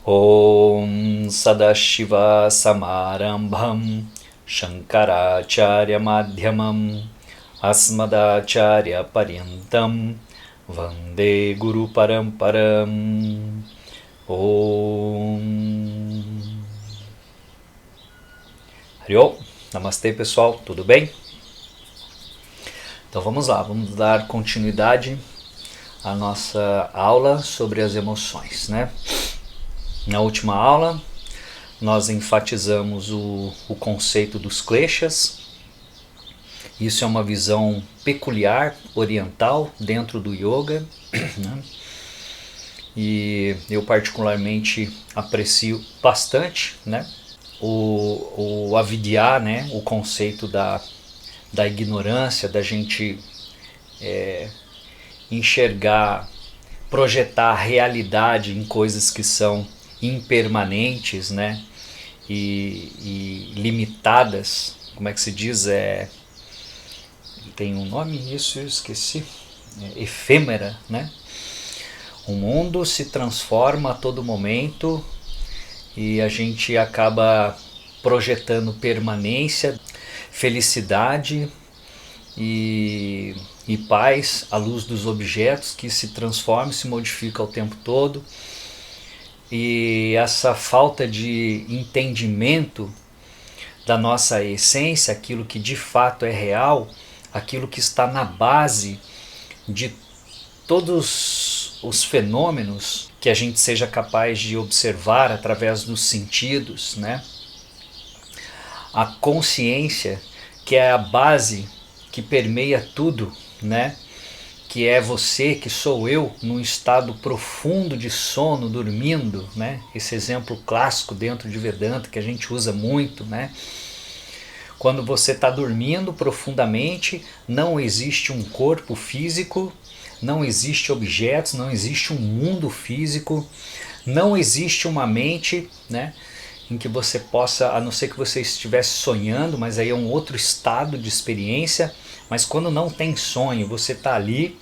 Om Sadashiva Samarambham Shankaracharya Madhyamam Asmadacharya Paryantam Vande Guru Paramparam. Om Hariom. Namastê, pessoal, tudo bem? Então vamos lá, vamos dar continuidade à nossa aula sobre as emoções, né? Na última aula nós enfatizamos o conceito dos kleshas. Isso é uma visão peculiar, oriental, dentro do yoga, né? E eu particularmente aprecio bastante, né? O avidya, né? O conceito da ignorância, da gente enxergar, projetar a realidade em coisas que são impermanentes, né? E limitadas. Como é que se diz? Tem um nome isso, eu esqueci. Efêmera, né? O mundo se transforma a todo momento e a gente acaba projetando permanência, felicidade e paz à luz dos objetos que se transformam, se modificam ao tempo todo. E essa falta de entendimento da nossa essência, aquilo que de fato é real, aquilo que está na base de todos os fenômenos que a gente seja capaz de observar através dos sentidos, né? A consciência, que é a base que permeia tudo, né? Que é você, que sou eu, num estado profundo de sono, dormindo, né? Esse exemplo clássico dentro de Vedanta que a gente usa muito, né? Quando você está dormindo profundamente, não existe um corpo físico, não existe objetos, não existe um mundo físico, não existe uma mente, né? Em que você possa, a não ser que você estivesse sonhando, mas aí é um outro estado de experiência. Mas quando não tem sonho, você está ali,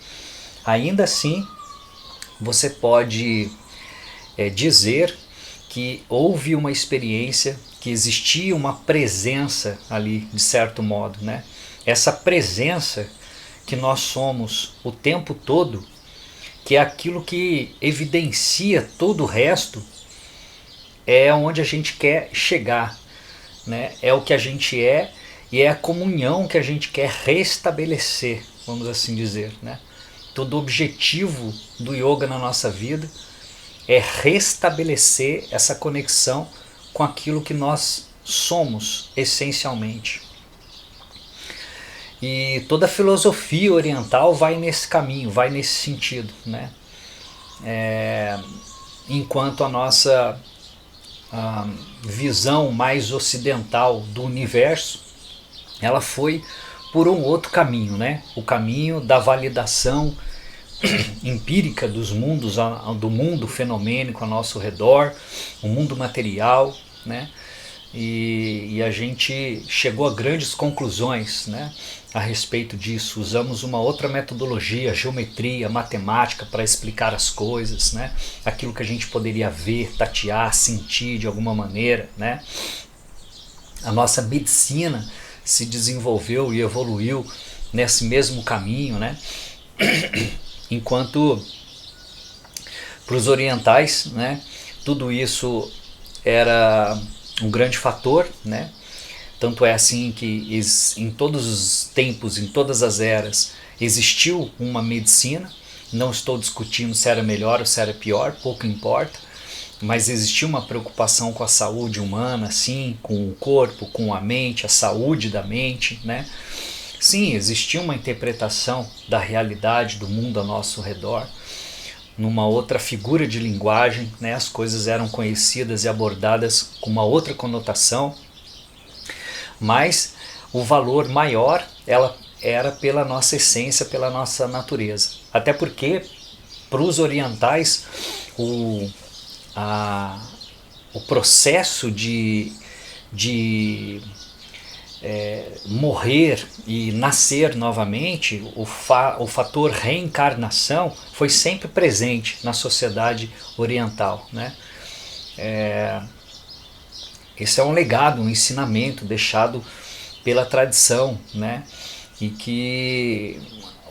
ainda assim você pode dizer que houve uma experiência, que existia uma presença ali, de certo modo, né? Essa presença que nós somos o tempo todo, que é aquilo que evidencia todo o resto, é onde a gente quer chegar, né? É o que a gente é e é a comunhão que a gente quer restabelecer, vamos assim dizer, né? Todo objetivo do yoga na nossa vida é restabelecer essa conexão com aquilo que nós somos essencialmente. E toda a filosofia oriental vai nesse caminho, vai nesse sentido, né? Enquanto a nossa visão mais ocidental do universo, ela foi por um outro caminho, né? O caminho da validação empírica dos mundos, do mundo fenomênico ao nosso redor, o mundo material, né? E a gente chegou a grandes conclusões, né, a respeito disso. Usamos uma outra metodologia, geometria, matemática, para explicar as coisas, né? Aquilo que a gente poderia ver, tatear, sentir de alguma maneira, né? A nossa medicina se desenvolveu e evoluiu nesse mesmo caminho, né? Enquanto para os orientais, né, tudo isso era um grande fator, né? Tanto é assim que em todos os tempos, em todas as eras, existiu uma medicina. Não estou discutindo se era melhor ou se era pior, pouco importa, mas existiu uma preocupação com a saúde humana, sim, com o corpo, com a mente, a saúde da mente, né? Sim, existia uma interpretação da realidade do mundo ao nosso redor, numa outra figura de linguagem, né? As coisas eram conhecidas e abordadas com uma outra conotação, mas o valor maior ela era pela nossa essência, pela nossa natureza. Até porque, para os orientais, o processo de morrer e nascer novamente, o fator reencarnação foi sempre presente na sociedade oriental, né? Esse é um legado, um ensinamento deixado pela tradição, né? E que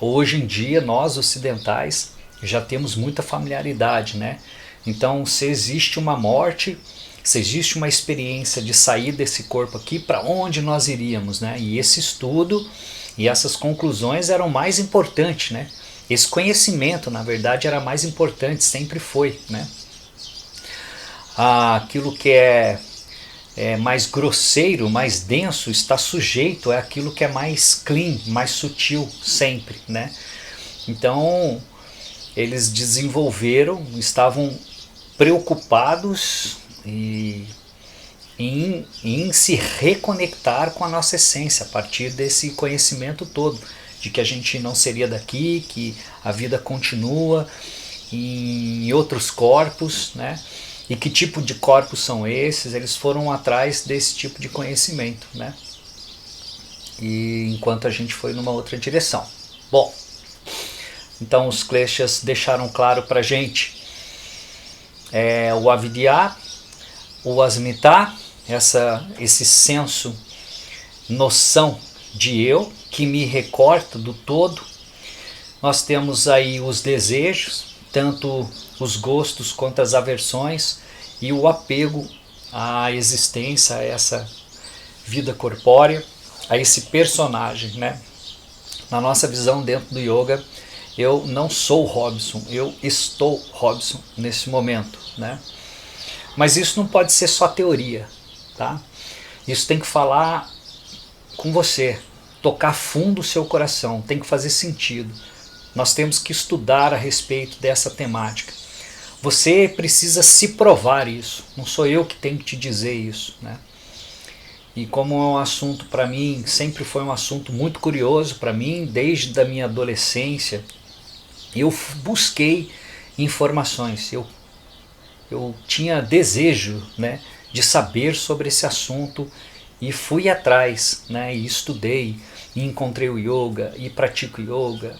hoje em dia nós ocidentais já temos muita familiaridade, né? Então, se existe uma morte, se existe uma experiência de sair desse corpo aqui, para onde nós iríamos, né? E esse estudo e essas conclusões eram mais importantes, né? Esse conhecimento, na verdade, era mais importante, sempre foi, né? Aquilo que é mais grosseiro, mais denso, está sujeito àquilo que é mais clean, mais sutil, sempre, né? Então, eles desenvolveram, estavam preocupados em se reconectar com a nossa essência, a partir desse conhecimento todo, de que a gente não seria daqui, que a vida continua em outros corpos, né? E que tipo de corpos são esses? Eles foram atrás desse tipo de conhecimento, né? E enquanto a gente foi numa outra direção. Bom, então os kleshas deixaram claro pra gente o avidya, o asmita, esse senso, noção de eu, que me recorta do todo. Nós temos aí os desejos, tanto os gostos quanto as aversões, e o apego à existência, a essa vida corpórea, a esse personagem, né? Na nossa visão dentro do yoga, eu não sou Robson, eu estou Robson nesse momento, né? Mas isso não pode ser só teoria, tá? Isso tem que falar com você, tocar fundo o seu coração, tem que fazer sentido. Nós temos que estudar a respeito dessa temática. Você precisa se provar isso, não sou eu que tenho que te dizer isso, né? E como é um assunto para mim, sempre foi um assunto muito curioso para mim, desde a minha adolescência, eu busquei informações, eu tinha desejo, né, de saber sobre esse assunto e fui atrás, né, e estudei, e encontrei o yoga, e pratico yoga,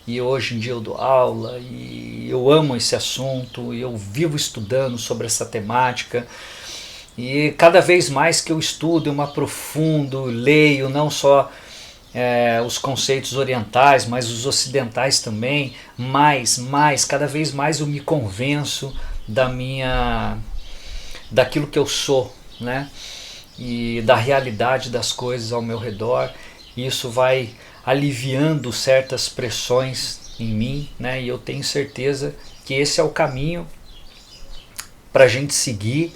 e hoje em dia eu dou aula, e eu amo esse assunto, e eu vivo estudando sobre essa temática, e cada vez mais que eu estudo, eu me aprofundo, leio não só os conceitos orientais, mas os ocidentais também, cada vez mais eu me convenço daquilo que eu sou, né? E da realidade das coisas ao meu redor. Isso vai aliviando certas pressões em mim, né? E eu tenho certeza que esse é o caminho para a gente seguir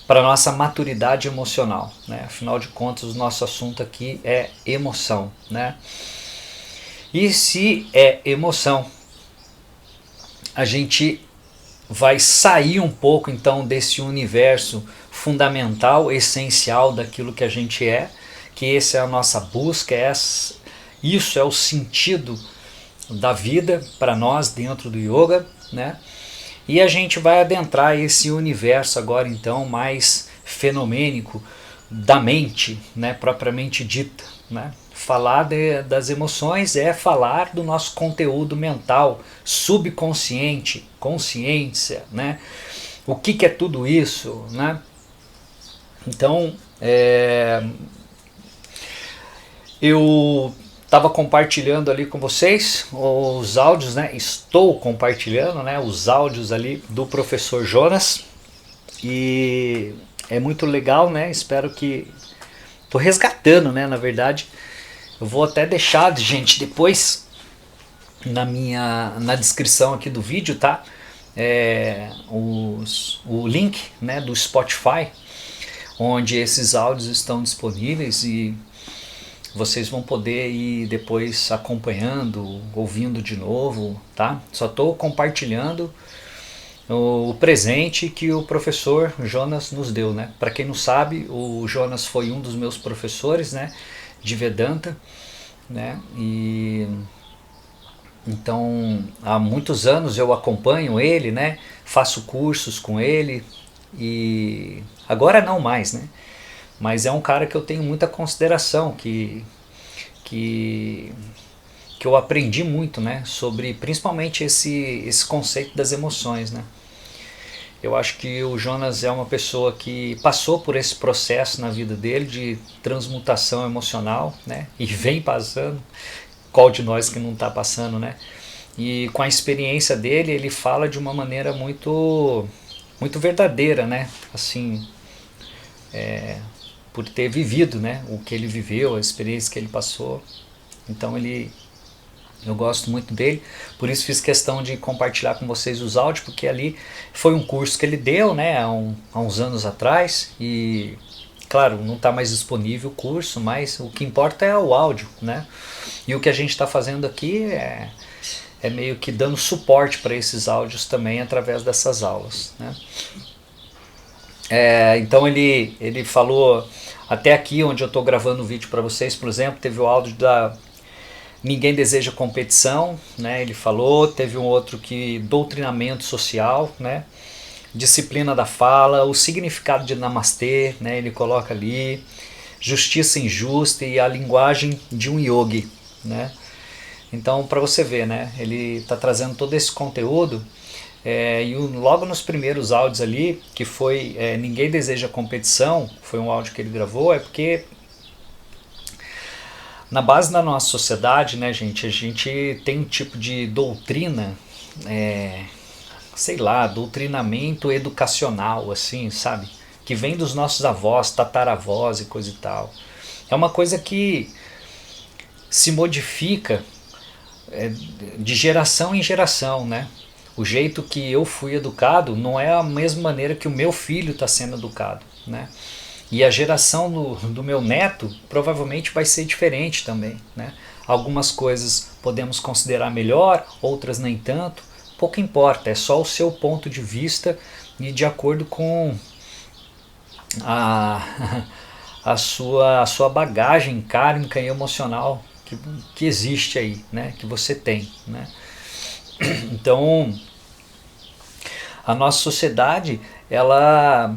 para a nossa maturidade emocional, né? Afinal de contas, o nosso assunto aqui é emoção, né? E se é emoção, a gente vai sair um pouco então desse universo fundamental, essencial daquilo que a gente é, que essa é a nossa busca, isso é o sentido da vida para nós dentro do yoga, né? E a gente vai adentrar esse universo agora então mais fenomênico da mente, né, propriamente dita, né? Falar das emoções é falar do nosso conteúdo mental, subconsciente, consciência, né? O que é tudo isso, né? Então, eu estava compartilhando ali com vocês os áudios, né? Estou compartilhando, né, os áudios ali do professor Jonas, e é muito legal, né? Espero que... Estou resgatando, né? Na verdade, eu vou até deixar, gente, depois na descrição aqui do vídeo, tá? O link, né, do Spotify, onde esses áudios estão disponíveis, e vocês vão poder ir depois acompanhando, ouvindo de novo, tá? Só estou compartilhando o presente que o professor Jonas nos deu, né? Para quem não sabe, o Jonas foi um dos meus professores, né, de Vedanta, né? E então há muitos anos eu acompanho ele, né? Faço cursos com ele, e agora não mais, né? Mas é um cara que eu tenho muita consideração, que eu aprendi muito, né, sobre principalmente esse conceito das emoções, né? Eu acho que o Jonas é uma pessoa que passou por esse processo na vida dele de transmutação emocional, né? E vem passando. Qual de nós que não está passando, né? E com a experiência dele, ele fala de uma maneira muito verdadeira, né? Assim, por ter vivido, né? O que ele viveu, a experiência que ele passou. Então eu gosto muito dele, por isso fiz questão de compartilhar com vocês os áudios, porque ali foi um curso que ele deu, né, há uns anos atrás, e claro, não está mais disponível o curso, mas o que importa é o áudio, né? E o que a gente está fazendo aqui é meio que dando suporte para esses áudios também através dessas aulas, né? Então ele falou, até aqui onde eu estou gravando o vídeo para vocês, por exemplo, teve o áudio da Ninguém Deseja Competição, né? Ele falou, teve um outro que doutrinamento social, né? Disciplina da fala, o significado de Namastê, né? Ele coloca ali, justiça injusta e a linguagem de um yogi, né? Então, para você ver, né? Ele está trazendo todo esse conteúdo. E logo nos primeiros áudios ali, que foi Ninguém Deseja Competição, foi um áudio que ele gravou, porque na base da nossa sociedade, né, gente, a gente tem um tipo de doutrina, sei lá, doutrinamento educacional, assim, sabe? Que vem dos nossos avós, tataravós e coisa e tal. É uma coisa que se modifica de geração em geração, né? O jeito que eu fui educado não é a mesma maneira que o meu filho está sendo educado, né? E a geração do meu neto provavelmente vai ser diferente também, né? Algumas coisas podemos considerar melhor, outras nem tanto. Pouco importa, é só o seu ponto de vista e de acordo com a sua bagagem kármica e emocional que existe aí, né? Que você tem, né? Então, a nossa sociedade, ela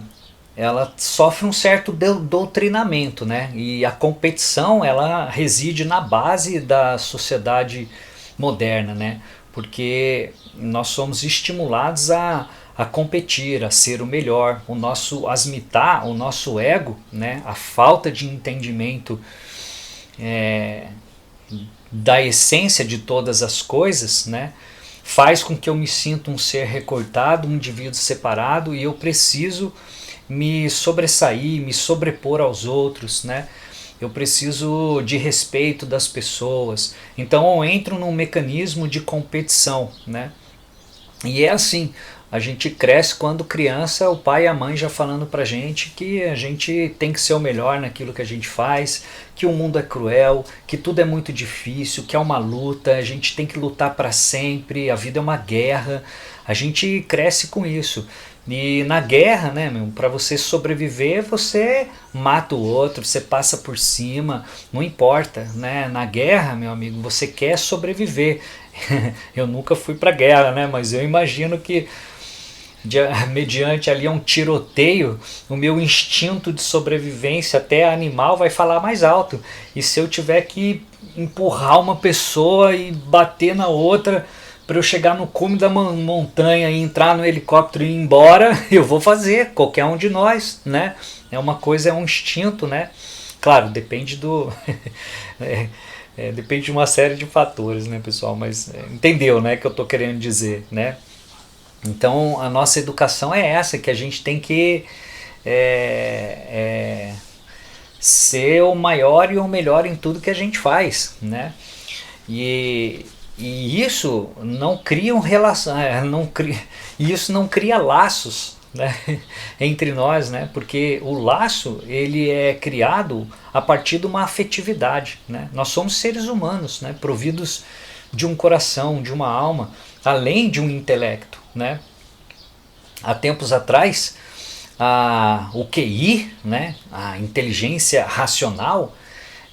sofre um certo doutrinamento, né? E a competição, ela reside na base da sociedade moderna, né? Porque nós somos estimulados a competir, a ser o melhor. O nosso asmitar, o nosso ego, né? A falta de entendimento da essência de todas as coisas, né? Faz com que eu me sinta um ser recortado, um indivíduo separado, e eu preciso me sobressair, me sobrepor aos outros, né? Eu preciso de respeito das pessoas. Então eu entro num mecanismo de competição, né? E é assim, a gente cresce quando criança, o pai e a mãe já falando pra gente que a gente tem que ser o melhor naquilo que a gente faz, que o mundo é cruel, que tudo é muito difícil, que é uma luta, a gente tem que lutar para sempre, a vida é uma guerra. A gente cresce com isso. E na guerra, né, para você sobreviver, você mata o outro, você passa por cima, não importa, né? Na guerra, meu amigo, você quer sobreviver. Eu nunca fui para guerra, né, mas eu imagino que mediante ali um tiroteio, o meu instinto de sobrevivência até animal vai falar mais alto. E se eu tiver que empurrar uma pessoa e bater na outra para eu chegar no cume da montanha e entrar no helicóptero e ir embora, eu vou fazer, qualquer um de nós, né? É uma coisa, é um instinto, né? Claro, depende do depende de uma série de fatores, né, pessoal? Mas entendeu, né, que eu tô querendo dizer, né? Então a nossa educação é essa, que a gente tem que ser o maior e o melhor em tudo que a gente faz, né? E isso não cria isso não cria laços, né, entre nós, né? Porque o laço, ele é criado a partir de uma afetividade, né? Nós somos seres humanos, né, providos de um coração, de uma alma, além de um intelecto, né? Há tempos atrás, o QI, né, a inteligência racional,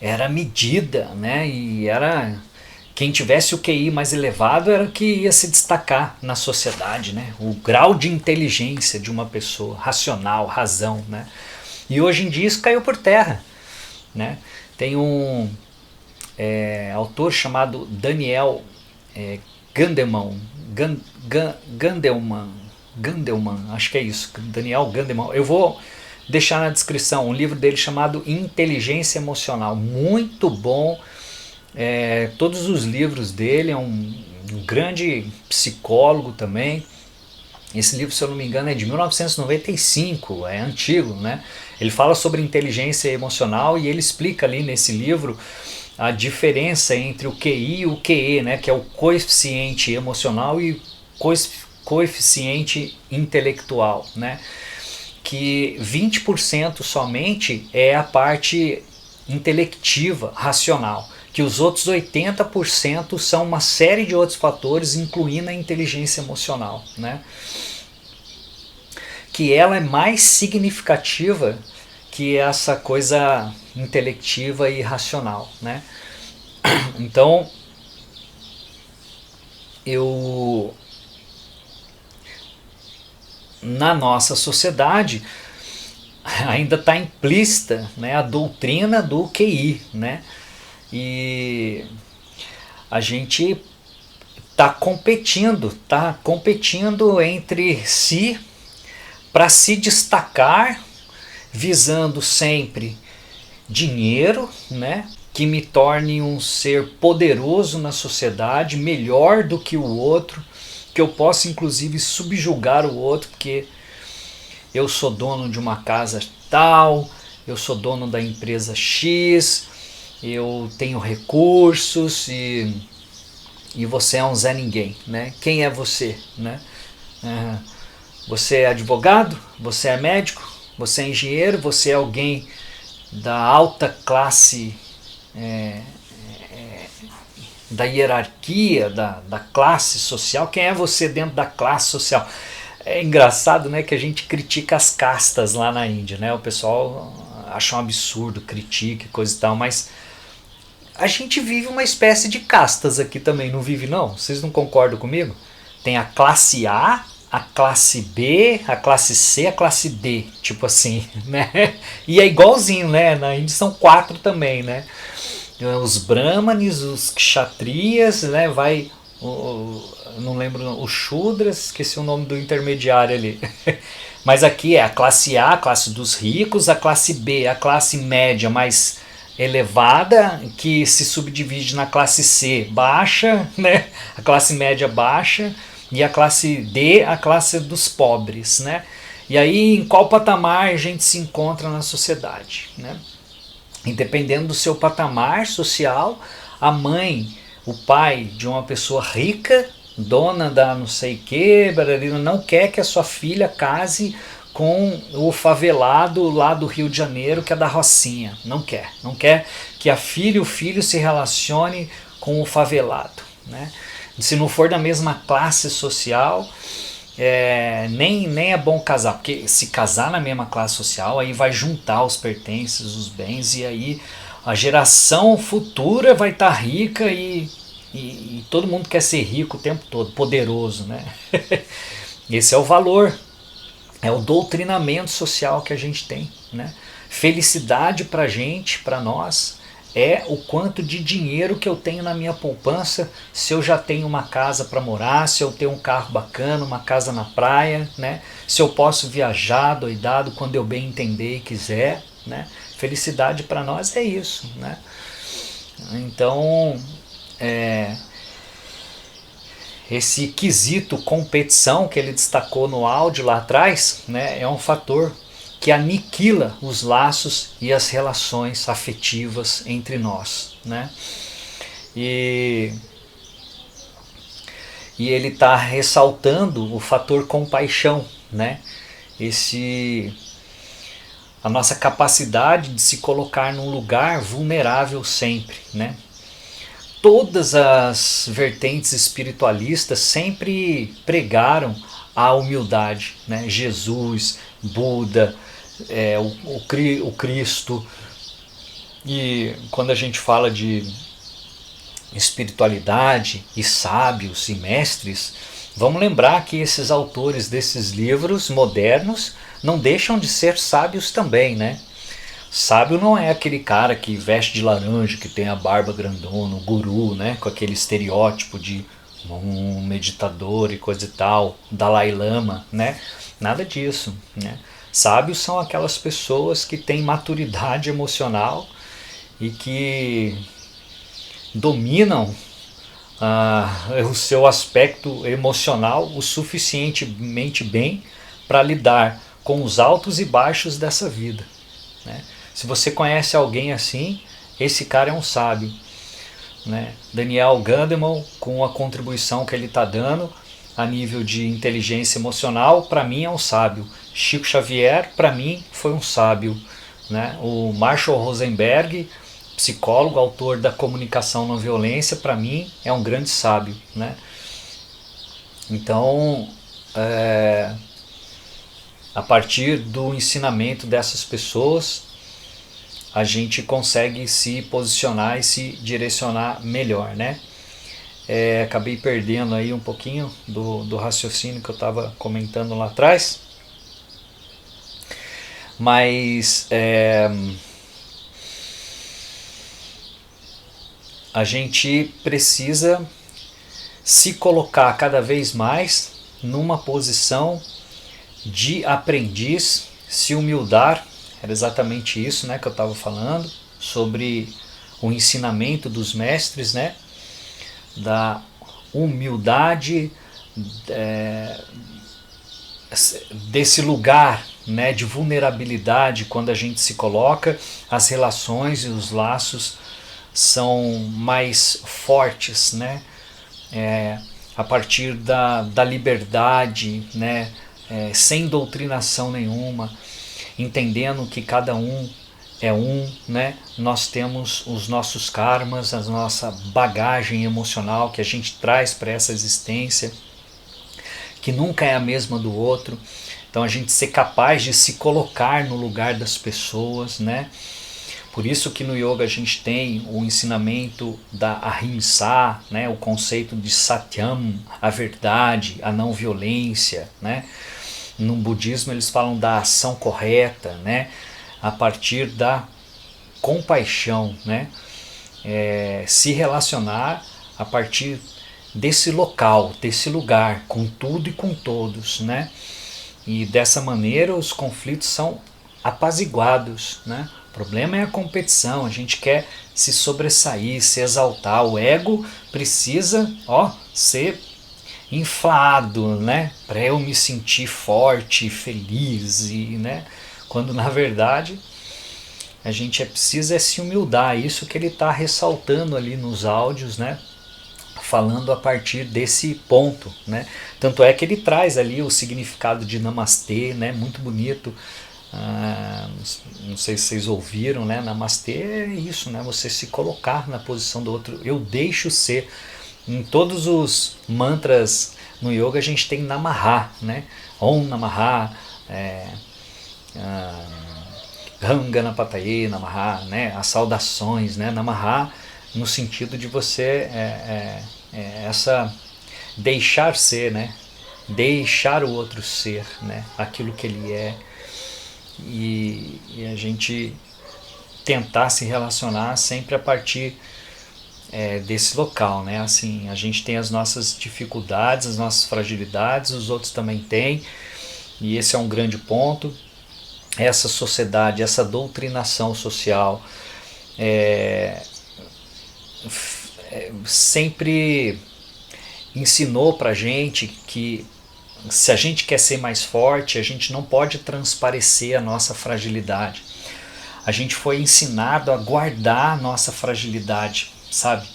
era medida, né, e era quem tivesse o QI mais elevado era que ia se destacar na sociedade, né? O grau de inteligência de uma pessoa, racional, razão, né? E hoje em dia isso caiu por terra, né? Tem um autor chamado Daniel Gandelman, Gandelman, acho que é isso, Daniel Gandelman. Eu vou deixar na descrição um livro dele chamado Inteligência Emocional, muito bom. Todos os livros dele, é um grande psicólogo também. Esse livro, se eu não me engano, é de 1995, é antigo, né? Ele fala sobre inteligência emocional e ele explica ali nesse livro a diferença entre o QI e o QE, né? Que é o coeficiente emocional e coeficiente intelectual, né? Que 20% somente é a parte intelectiva, racional, que os outros 80% são uma série de outros fatores, incluindo a inteligência emocional, né? Que ela é mais significativa que essa coisa intelectiva e racional, né? Então, na nossa sociedade ainda está implícita, né, a doutrina do QI, né? E a gente está competindo entre si para se destacar, visando sempre dinheiro, né? Que me torne um ser poderoso na sociedade, melhor do que o outro, que eu possa inclusive subjugar o outro, porque eu sou dono de uma casa tal, eu sou dono da empresa X, eu tenho recursos e você é um Zé Ninguém, né? Quem é você, né? Você é advogado? Você é médico? Você é engenheiro? Você é alguém da alta classe, da hierarquia, da classe social? Quem é você dentro da classe social? É engraçado, né, que a gente critica as castas lá na Índia, né? O pessoal acha um absurdo, critica e coisa e tal, mas a gente vive uma espécie de castas aqui também, não vive não? Vocês não concordam comigo? Tem a classe A, a classe B, a classe C, a classe D, tipo assim, né? E é igualzinho, né? Na Índia são 4 também, né? Os brahmanes, os kshatriyas, né? Vai, não lembro, os shudras, esqueci o nome do intermediário ali. Mas aqui é a classe A, a classe dos ricos, a classe B, a classe média mais elevada, que se subdivide na classe C baixa, né? A classe média baixa, e a classe D, a classe dos pobres, né? E aí em qual patamar a gente se encontra na sociedade, né? E dependendo do seu patamar social, a mãe, o pai de uma pessoa rica, dona da não sei o que, não quer que a sua filha case com o favelado lá do Rio de Janeiro, que é da Rocinha. Não quer que a filha e o filho se relacione com o favelado, né? Se não for da mesma classe social, nem é bom casar, porque se casar na mesma classe social, aí vai juntar os pertences, os bens, e aí a geração futura vai estar rica e todo mundo quer ser rico o tempo todo, poderoso, né? Esse é o valor, é o doutrinamento social que a gente tem, né? Felicidade pra gente, pra nós, é o quanto de dinheiro que eu tenho na minha poupança, se eu já tenho uma casa para morar, se eu tenho um carro bacana, uma casa na praia, né? Se eu posso viajar doidado quando eu bem entender e quiser, né? Felicidade para nós é isso, né? Então, esse quesito competição que ele destacou no áudio lá atrás, né, é um fator que aniquila os laços e as relações afetivas entre nós, né? E ele está ressaltando o fator compaixão, né? A nossa capacidade de se colocar num lugar vulnerável sempre, né? Todas as vertentes espiritualistas sempre pregaram a humildade, né? Jesus, Buda, o Cristo. E quando a gente fala de espiritualidade e sábios e mestres, vamos lembrar que esses autores desses livros modernos não deixam de ser sábios também, né? Sábio não é aquele cara que veste de laranja, que tem a barba grandona, o guru, né? Com aquele estereótipo de um meditador e coisa e tal, Dalai Lama, né? Nada disso, né? Sábios são aquelas pessoas que têm maturidade emocional e que dominam o seu aspecto emocional o suficientemente bem para lidar com os altos e baixos dessa vida, né? Se você conhece alguém assim, esse cara é um sábio, né? Daniel Goleman, com a contribuição que ele está dando a nível de inteligência emocional, para mim é um sábio. Chico Xavier, para mim, foi um sábio, né? O Marshall Rosenberg, psicólogo, autor da Comunicação Não Violência, para mim é um grande sábio, né? Então, a partir do ensinamento dessas pessoas, a gente consegue se posicionar e se direcionar melhor, né? Acabei perdendo aí um pouquinho do raciocínio que eu estava comentando lá atrás, mas a gente precisa se colocar cada vez mais numa posição de aprendiz, se humildar. Era exatamente isso, né, que eu estava falando, sobre o ensinamento dos mestres, né, da humildade, desse lugar, né, de vulnerabilidade. Quando a gente se coloca, as relações e os laços são mais fortes, né, a partir da liberdade, né, sem doutrinação nenhuma, entendendo que cada um é um, né? Nós temos os nossos karmas, a nossa bagagem emocional que a gente traz para essa existência, que nunca é a mesma do outro. Então a gente ser capaz de se colocar no lugar das pessoas, né? Por isso que no yoga a gente tem o ensinamento da ahimsa, né? O conceito de satyam, a verdade, a não violência, né? No budismo eles falam da ação correta, né? A partir da compaixão, né? Se relacionar a partir desse local, desse lugar, com tudo e com todos, né? E dessa maneira os conflitos são apaziguados, né? O problema é a competição, a gente quer se sobressair, se exaltar, o ego precisa, ser inflado, né? Para eu me sentir forte, feliz, e, né? Quando na verdade a gente precisa se humildar. Isso que ele está ressaltando ali nos áudios, né? Falando a partir desse ponto, né? Tanto é que ele traz ali o significado de Namastê, né? Muito bonito. Não sei se vocês ouviram, né? Namastê é isso, né? Você se colocar na posição do outro. Eu deixo ser. Em todos os mantras no yoga a gente tem Namaha, né? Om Namaha, Ranganapataye Namaha, né? As saudações, né? Namaha no sentido de você essa deixar ser, né? Deixar o outro ser, né? Aquilo que ele é, e a gente tentar se relacionar sempre a partir desse local, né? Assim, a gente tem as nossas dificuldades, as nossas fragilidades, os outros também têm, e esse é um grande ponto. Essa sociedade, essa doutrinação social sempre ensinou pra gente que se a gente quer ser mais forte, a gente não pode transparecer a nossa fragilidade. A gente foi ensinado a guardar a nossa fragilidade, sabe?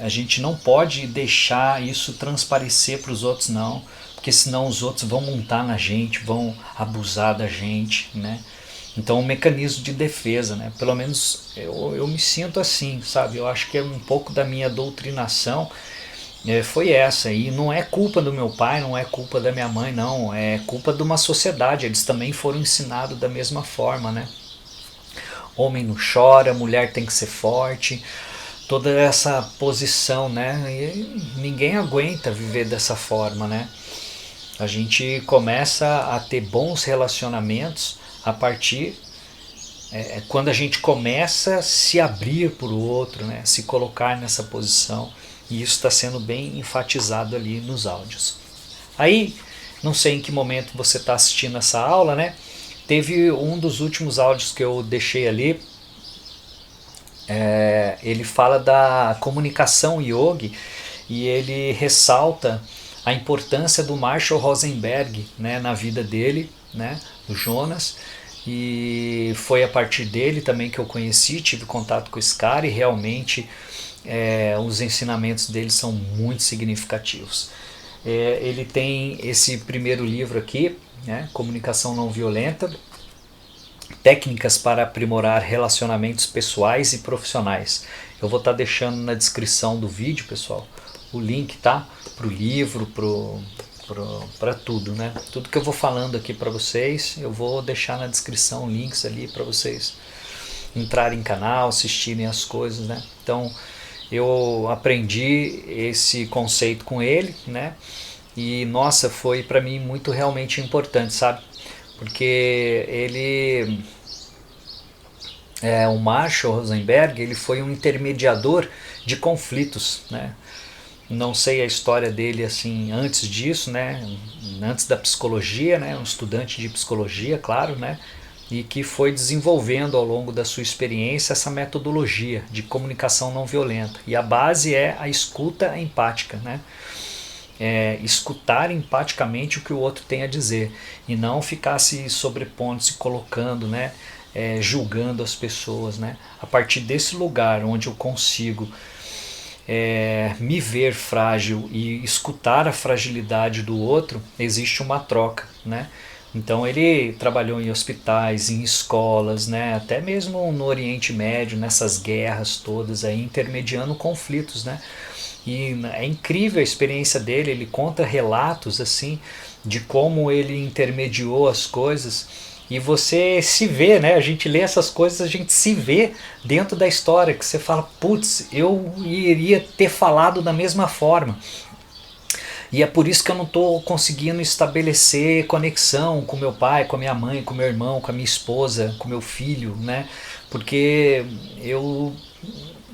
A gente não pode deixar isso transparecer para os outros, não, porque senão os outros vão montar na gente, vão abusar da gente, né? Então, um mecanismo de defesa, né? Pelo menos eu me sinto assim, sabe? Eu acho que é um pouco da minha doutrinação foi essa, e não é culpa do meu pai, não é culpa da minha mãe, não, é culpa de uma sociedade. Eles também foram ensinados da mesma forma, né? Homem não chora, mulher tem que ser forte, toda essa posição, né? E ninguém aguenta viver dessa forma, né? A gente começa a ter bons relacionamentos a partir quando a gente começa a se abrir para o outro, né? Se colocar nessa posição. E isso está sendo bem enfatizado ali nos áudios. Aí, não sei em que momento você está assistindo essa aula, né? Teve um dos últimos áudios que eu deixei ali, ele fala da comunicação yogi e ele ressalta a importância do Marshall Rosenberg, né, na vida dele, né, do Jonas, e foi a partir dele também que eu conheci, tive contato com esse cara e realmente os ensinamentos dele são muito significativos. Ele tem esse primeiro livro aqui, né, Comunicação Não Violenta, Técnicas para aprimorar relacionamentos pessoais e profissionais. Eu vou estar deixando na descrição do vídeo, pessoal, o link, tá? Para o livro, para tudo, né? Tudo que eu vou falando aqui para vocês, eu vou deixar na descrição links ali para vocês entrarem em canal, assistirem as coisas, né? Então, eu aprendi esse conceito com ele, né? E nossa, foi para mim muito realmente importante, sabe? Porque ele, o Marshall Rosenberg, ele foi um intermediador de conflitos, né? Não sei a história dele assim antes disso, né? Antes da psicologia, né? Um estudante de psicologia, claro, né? E que foi desenvolvendo ao longo da sua experiência essa metodologia de comunicação não violenta. E a base é a escuta empática, né? Escutar empaticamente o que o outro tem a dizer e não ficar se sobrepondo, se colocando, né, julgando as pessoas, né? A partir desse lugar onde eu consigo me ver frágil e escutar a fragilidade do outro, existe uma troca, né? Então ele trabalhou em hospitais, em escolas, né? Até mesmo no Oriente Médio, nessas guerras todas aí, intermediando conflitos, né? E é incrível a experiência dele, ele conta relatos assim de como ele intermediou as coisas e você se vê, né? A gente lê essas coisas, a gente se vê dentro da história, que você fala, putz, eu iria ter falado da mesma forma. E é por isso que eu não estou conseguindo estabelecer conexão com meu pai, com a minha mãe, com meu irmão, com a minha esposa, com meu filho, né? Porque eu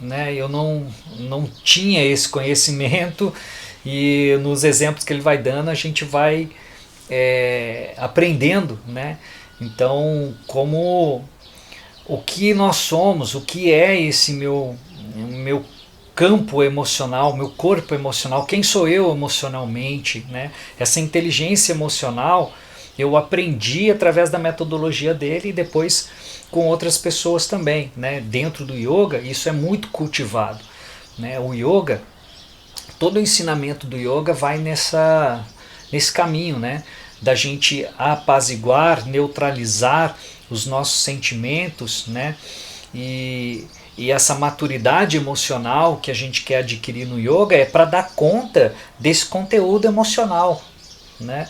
não tinha esse conhecimento e nos exemplos que ele vai dando a gente vai aprendendo, né? Então, como o que nós somos, o que é esse meu campo emocional, meu corpo emocional, quem sou eu emocionalmente, né? Essa inteligência emocional eu aprendi através da metodologia dele e depois com outras pessoas também, né? Dentro do yoga isso é muito cultivado, né? O yoga, todo o ensinamento do yoga vai nesse caminho, né? Da gente apaziguar, neutralizar os nossos sentimentos, né? E essa maturidade emocional que a gente quer adquirir no yoga é para dar conta desse conteúdo emocional, né?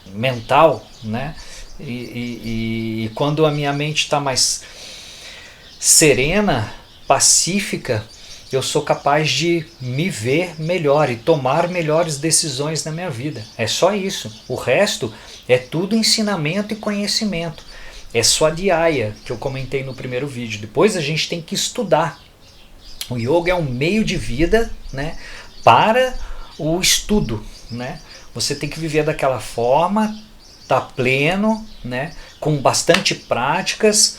Mental, né? E quando a minha mente está mais serena, pacífica, eu sou capaz de me ver melhor e tomar melhores decisões na minha vida. É só isso. O resto é tudo ensinamento e conhecimento. É só dhyaya, que eu comentei no primeiro vídeo. Depois a gente tem que estudar. O yoga é um meio de vida, né, para o estudo, né? Você tem que viver daquela forma, tá pleno, né, com bastante práticas,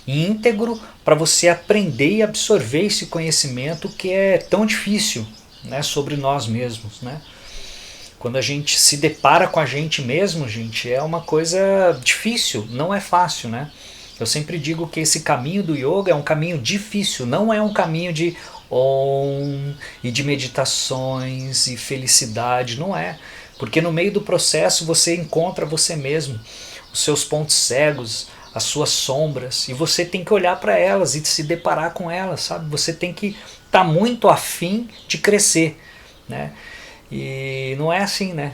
íntegro, para você aprender e absorver esse conhecimento que é tão difícil, né, sobre nós mesmos, né? Quando a gente se depara com a gente mesmo, gente, é uma coisa difícil, não é fácil, né? Eu sempre digo que esse caminho do yoga é um caminho difícil, não é um caminho de Om e de meditações e felicidade, não é. Porque no meio do processo você encontra você mesmo, os seus pontos cegos, as suas sombras, e você tem que olhar para elas e se deparar com elas, sabe? Você tem que estar muito afim de crescer, né? E não é assim, né?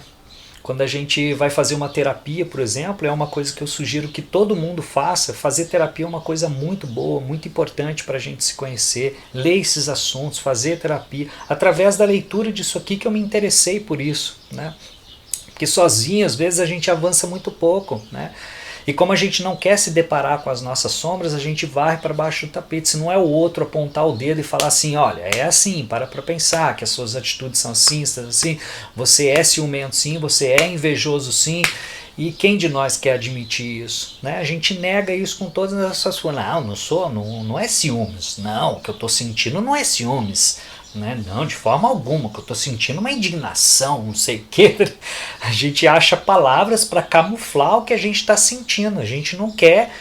Quando a gente vai fazer uma terapia, por exemplo, é uma coisa que eu sugiro que todo mundo faça. Fazer terapia é uma coisa muito boa, muito importante para a gente se conhecer, ler esses assuntos, fazer terapia. Através da leitura disso aqui que eu me interessei por isso, né? Porque sozinho, às vezes, a gente avança muito pouco, né? E como a gente não quer se deparar com as nossas sombras, a gente varre para baixo do tapete. Se não é o outro apontar o dedo e falar assim, olha, é assim, para pensar que as suas atitudes são assim, assim, você é ciumento sim, você é invejoso sim. E quem de nós quer admitir isso? Né? A gente nega isso com todas as suas formas. Não é ciúmes. Não, o que eu estou sentindo não é ciúmes. Né? Não, de forma alguma, o que eu estou sentindo é uma indignação, não sei o quê. A gente acha palavras para camuflar o que a gente está sentindo. A gente não quer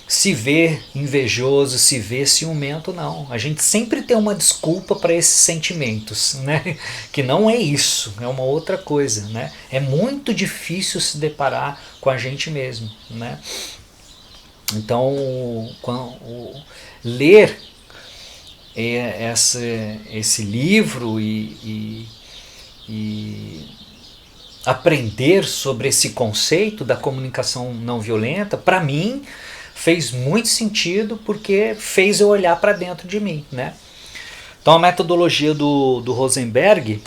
se ver invejoso, se ver ciumento, não. A gente sempre tem uma desculpa para esses sentimentos, né? Que não é isso, é uma outra coisa, né? É muito difícil se deparar com a gente mesmo, né? Então, ler esse livro e aprender sobre esse conceito da comunicação não violenta, para mim, fez muito sentido porque fez eu olhar para dentro de mim, né? Então a metodologia do Rosenberg,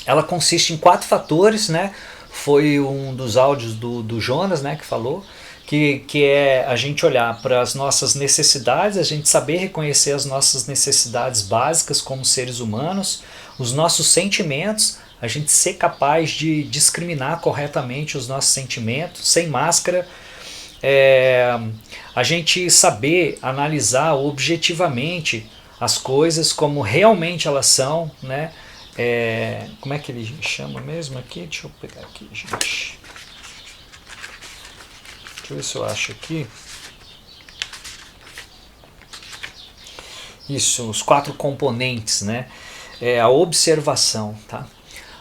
ela consiste em 4 fatores, né? Foi um dos áudios do Jonas, né, que falou, que é a gente olhar para as nossas necessidades, a gente saber reconhecer as nossas necessidades básicas como seres humanos, os nossos sentimentos, a gente ser capaz de discriminar corretamente os nossos sentimentos, sem máscara, a gente saber analisar objetivamente as coisas como realmente elas são, né? Como é que ele chama mesmo aqui? Deixa eu pegar aqui, gente. Deixa eu ver se eu acho aqui. Isso, os 4 componentes, né? A observação, tá?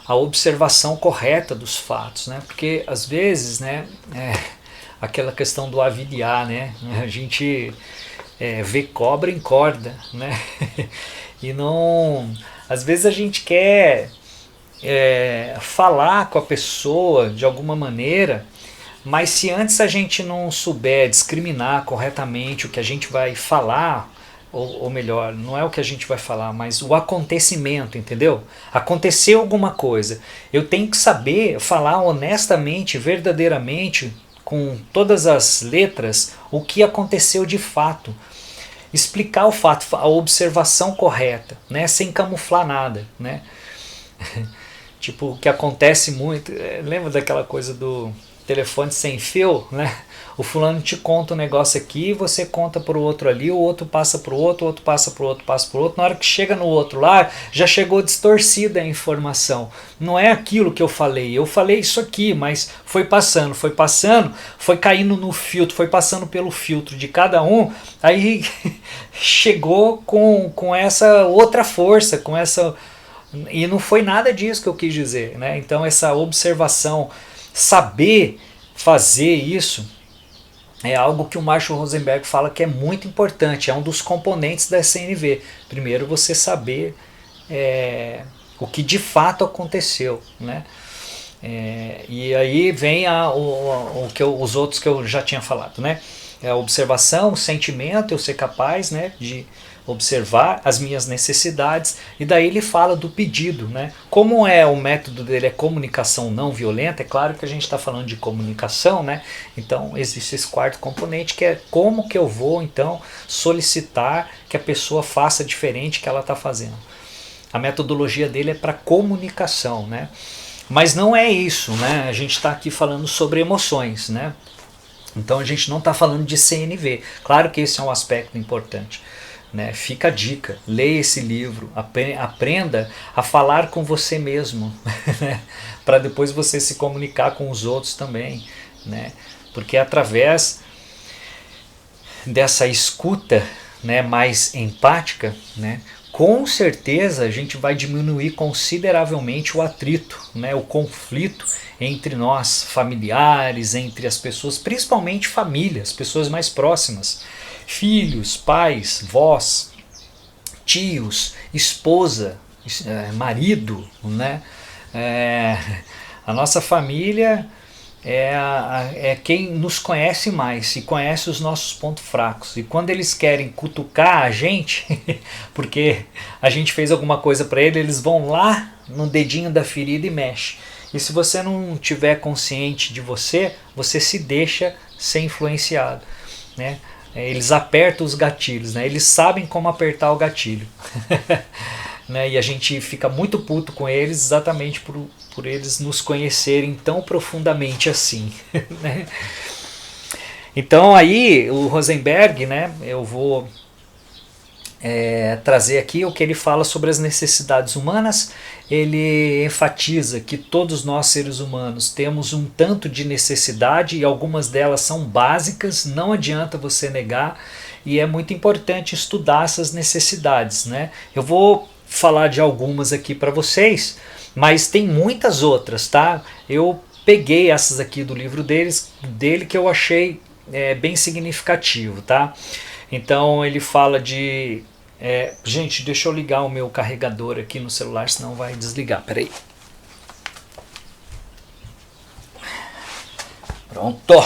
A observação correta dos fatos, né? Porque às vezes, né, aquela questão do aviliar, né? A gente vê cobra em corda, né? E não, às vezes a gente quer falar com a pessoa de alguma maneira, mas se antes a gente não souber discriminar corretamente o que a gente vai falar, ou melhor, não é o que a gente vai falar, mas o acontecimento, entendeu? Aconteceu alguma coisa. Eu tenho que saber falar honestamente, verdadeiramente, com todas as letras, o que aconteceu de fato. Explicar o fato, a observação correta, né? Sem camuflar nada, né? Tipo, o que acontece muito, lembra daquela coisa do telefone sem fio, né? O fulano te conta um negócio aqui, você conta pro outro ali, o outro passa pro outro, o outro passa pro outro, passa pro outro. Na hora que chega no outro lá, já chegou distorcida a informação. Não é aquilo que eu falei isso aqui, mas foi passando, foi caindo no filtro, foi passando pelo filtro de cada um, aí chegou com essa outra força, com essa... E não foi nada disso que eu quis dizer, né? Então essa observação, saber fazer isso, é algo que o Marshall Rosenberg fala que é muito importante, é um dos componentes da SNV. Primeiro você saber o que de fato aconteceu, né? E aí vem os outros que eu já tinha falado, né? A observação, o sentimento, eu ser capaz, né, de observar as minhas necessidades, e daí ele fala do pedido, né? Como o método dele é comunicação não violenta, é claro que a gente está falando de comunicação, né? Então existe esse 4º componente, que é como que eu vou então solicitar que a pessoa faça diferente que ela está fazendo. A metodologia dele é para comunicação, né? Mas não é isso, né? A gente está aqui falando sobre emoções, né? Então a gente não está falando de CNV. Claro que esse é um aspecto importante, né? Fica a dica, leia esse livro, aprenda a falar com você mesmo, né? Para depois você se comunicar com os outros também, né? Porque através dessa escuta, né, mais empática, né, com certeza a gente vai diminuir consideravelmente o atrito, né, o conflito entre nós, familiares, entre as pessoas, principalmente famílias, pessoas mais próximas. Filhos, pais, vós, tios, esposa, marido, né? A nossa família é quem nos conhece mais e conhece os nossos pontos fracos. E quando eles querem cutucar a gente, porque a gente fez alguma coisa para eles vão lá no dedinho da ferida e mexe. E se você não tiver consciente de você, você se deixa ser influenciado, né? Eles apertam os gatilhos, né? Eles sabem como apertar o gatilho. Né? E a gente fica muito puto com eles exatamente por eles nos conhecerem tão profundamente assim. Né? Então aí o Rosenberg, né, eu vou trazer aqui o que ele fala sobre as necessidades humanas. Ele enfatiza que todos nós seres humanos temos um tanto de necessidade e algumas delas são básicas, não adianta você negar, e é muito importante estudar essas necessidades, né? Eu vou falar de algumas aqui para vocês, mas tem muitas outras, tá? Eu peguei essas aqui do livro dele que eu achei bem significativo, tá? Então ele fala de... gente, deixa eu ligar o meu carregador aqui no celular, senão vai desligar. Peraí. Pronto.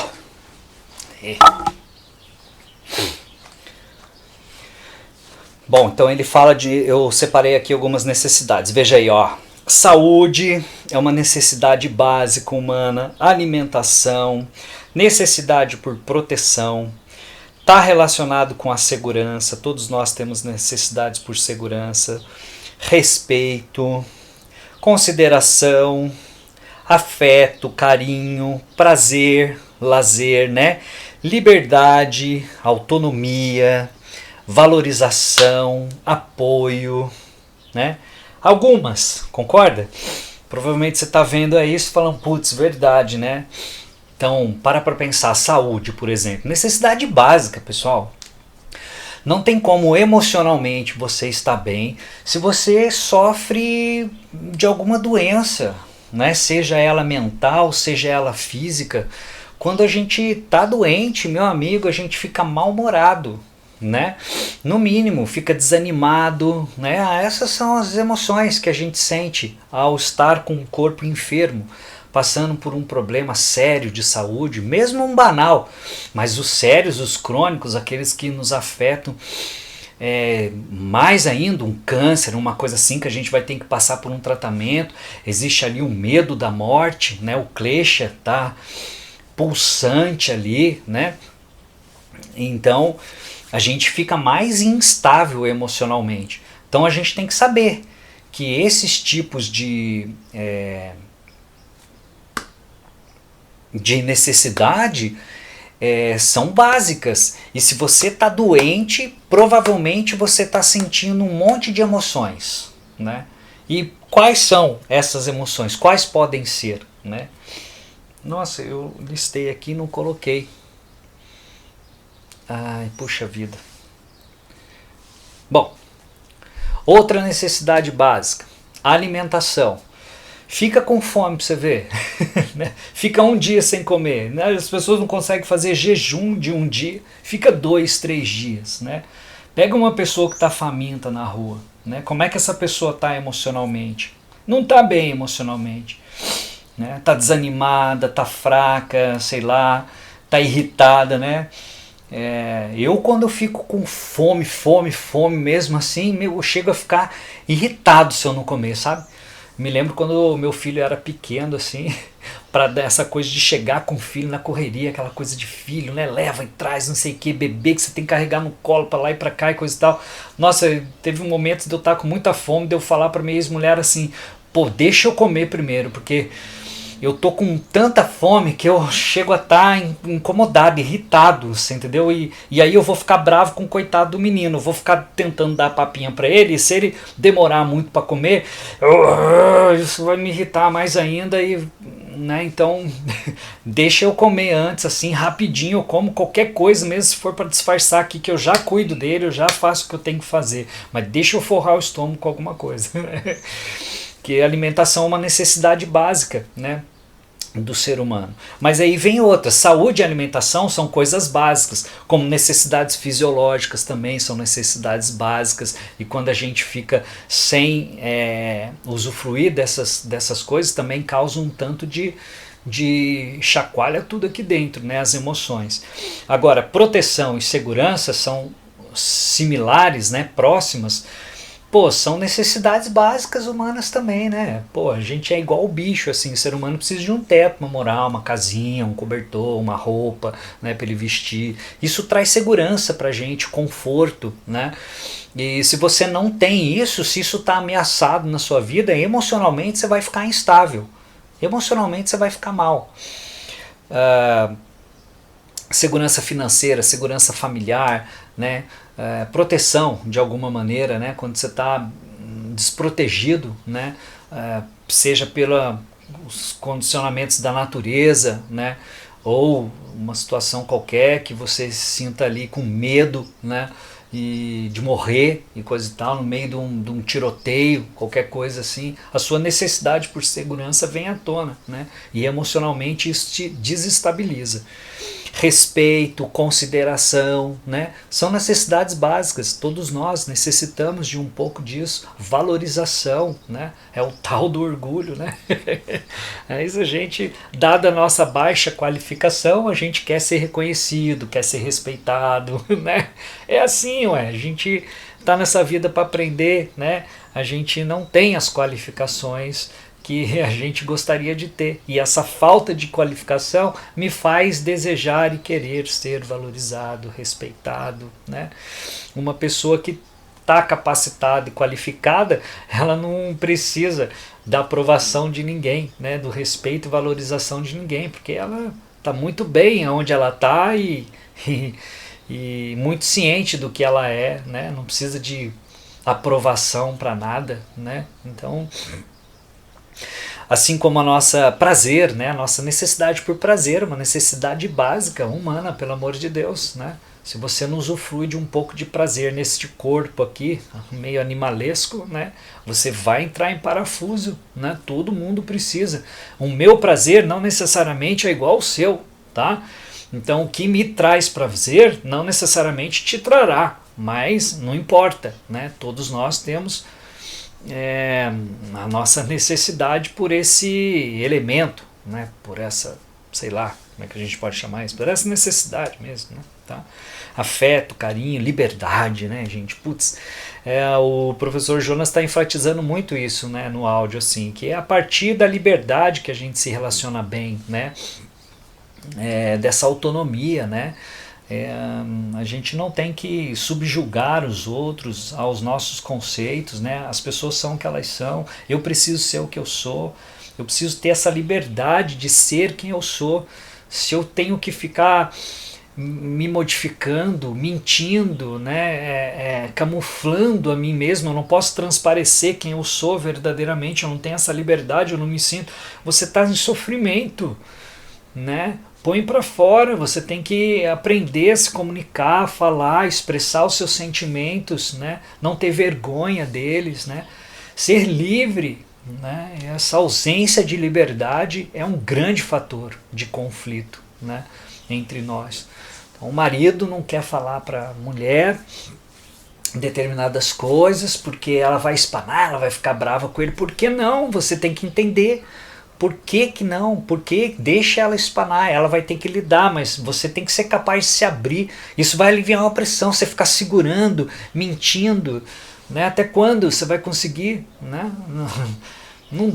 Bom, então ele fala de... Eu separei aqui algumas necessidades. Veja aí, ó. Saúde é uma necessidade básica humana. Alimentação, necessidade por proteção. Está relacionado com a segurança, todos nós temos necessidades por segurança, respeito, consideração, afeto, carinho, prazer, lazer, né? Liberdade, autonomia, valorização, apoio, né? Algumas, concorda? Provavelmente você está vendo aí isso falando, putz, verdade, né? Então, para pensar, saúde, por exemplo, necessidade básica, pessoal. Não tem como emocionalmente você estar bem se você sofre de alguma doença, né? Seja ela mental, seja ela física. Quando a gente está doente, meu amigo, a gente fica mal-humorado, né? No mínimo, fica desanimado, né? Essas são as emoções que a gente sente ao estar com o corpo enfermo, passando por um problema sério de saúde, mesmo um banal, mas os sérios, os crônicos, aqueles que nos afetam mais ainda, um câncer, uma coisa assim que a gente vai ter que passar por um tratamento, existe ali o medo da morte, né? O klesha tá pulsante ali, né? Então a gente fica mais instável emocionalmente. Então a gente tem que saber que esses tipos de necessidade são básicas. E se você está doente, provavelmente você está sentindo um monte de emoções, né? E quais são essas emoções? Quais podem ser, né? Nossa, eu listei aqui e não coloquei. Ai, puxa vida. Bom, outra necessidade básica, alimentação. Fica com fome pra você ver. Fica um dia sem comer, né? As pessoas não conseguem fazer jejum de um dia, fica 2, 3 dias, né? Pega uma pessoa que está faminta na rua, né? Como é que essa pessoa está emocionalmente? Não está bem emocionalmente, né? Tá desanimada, tá fraca, sei lá, tá irritada, né? Eu quando eu fico com fome mesmo assim, eu chego a ficar irritado se eu não comer, sabe? Me lembro quando o meu filho era pequeno, assim, para dar essa coisa de chegar com o filho na correria, aquela coisa de filho, né? Leva e traz, não sei o que, bebê que você tem que carregar no colo para lá e para cá e coisa e tal. Nossa, teve um momento de eu estar com muita fome, de eu falar para minha ex-mulher assim, pô, deixa eu comer primeiro, porque eu tô com tanta fome que eu chego a estar incomodado, irritado, você entendeu? E aí eu vou ficar bravo com o coitado do menino, eu vou ficar tentando dar papinha pra ele, e se ele demorar muito para comer, isso vai me irritar mais ainda, e, né, então deixa eu comer antes, assim, rapidinho, eu como qualquer coisa, mesmo se for para disfarçar aqui que eu já cuido dele, eu já faço o que eu tenho que fazer, mas deixa eu forrar o estômago com alguma coisa. Que a alimentação é uma necessidade básica, né, do ser humano. Mas aí vem outra, saúde e alimentação são coisas básicas, como necessidades fisiológicas também são necessidades básicas, e quando a gente fica sem usufruir dessas coisas, também causa um tanto de chacoalha tudo aqui dentro, né, as emoções. Agora, proteção e segurança são similares, né, próximas, Pô, são necessidades básicas humanas também, né? Pô, a gente é igual o bicho, assim, o ser humano precisa de um teto pra morar, uma casinha, um cobertor, uma roupa, né, pra ele vestir. Isso traz segurança pra gente, conforto, né? E se você não tem isso, se isso tá ameaçado na sua vida, emocionalmente você vai ficar instável. Emocionalmente você vai ficar mal. Ah, segurança financeira, segurança familiar, né? Proteção de alguma maneira, né? Quando você está desprotegido, né? Seja pelos condicionamentos da natureza, né? Ou uma situação qualquer que você se sinta ali com medo, né? E de morrer e coisa e tal, no meio de um tiroteio, qualquer coisa assim, a sua necessidade por segurança vem à tona, né? E emocionalmente isso te desestabiliza. Respeito, consideração, né? São necessidades básicas, todos nós necessitamos de um pouco disso. Valorização, né? É o tal do orgulho, né? Mas a gente, dada a nossa baixa qualificação, a gente quer ser reconhecido, quer ser respeitado, né? É assim, ué, a gente tá nessa vida para aprender, né? A gente não tem as qualificações que a gente gostaria de ter. E essa falta de qualificação me faz desejar e querer ser valorizado, respeitado, né? Uma pessoa que está capacitada e qualificada, ela não precisa da aprovação de ninguém, né? Do respeito e valorização de ninguém, porque ela está muito bem onde ela está e muito ciente do que ela é, né? Não precisa de aprovação para nada, né? Então, assim como a nossa prazer, né, a nossa necessidade por prazer, uma necessidade básica, humana, pelo amor de Deus, né? Se você não usufrui de um pouco de prazer neste corpo aqui, meio animalesco, né, você vai entrar em parafuso, né? Todo mundo precisa. O meu prazer não necessariamente é igual ao seu, tá? Então o que me traz prazer não necessariamente te trará, mas não importa, né? Todos nós temos a nossa necessidade por esse elemento, né? Por essa, sei lá, como é que a gente pode chamar isso? Por essa necessidade mesmo, né? Tá? Afeto, carinho, liberdade, né, gente? Putz, o professor Jonas está enfatizando muito isso, né, no áudio, assim, que é a partir da liberdade que a gente se relaciona bem, né? Dessa autonomia, né? A gente não tem que subjugar os outros aos nossos conceitos, né? As pessoas são o que elas são, eu preciso ser o que eu sou, eu preciso ter essa liberdade de ser quem eu sou. Se eu tenho que ficar me modificando, mentindo, né? Camuflando a mim mesmo, eu não posso transparecer quem eu sou verdadeiramente, eu não tenho essa liberdade, eu não me sinto. Você está em sofrimento, né? Põe para fora, você tem que aprender a se comunicar, falar, expressar os seus sentimentos, né? Não ter vergonha deles, né? Ser livre, né? Essa ausência de liberdade é um grande fator de conflito, né? Entre nós. Então, o marido não quer falar para a mulher determinadas coisas porque ela vai espanar, ela vai ficar brava com ele. Por que não? Você tem que entender. Por que que não? Porque deixa ela espanar, ela vai ter que lidar, mas você tem que ser capaz de se abrir. Isso vai aliviar uma pressão, você ficar segurando, mentindo, né? Até quando você vai conseguir, né? Não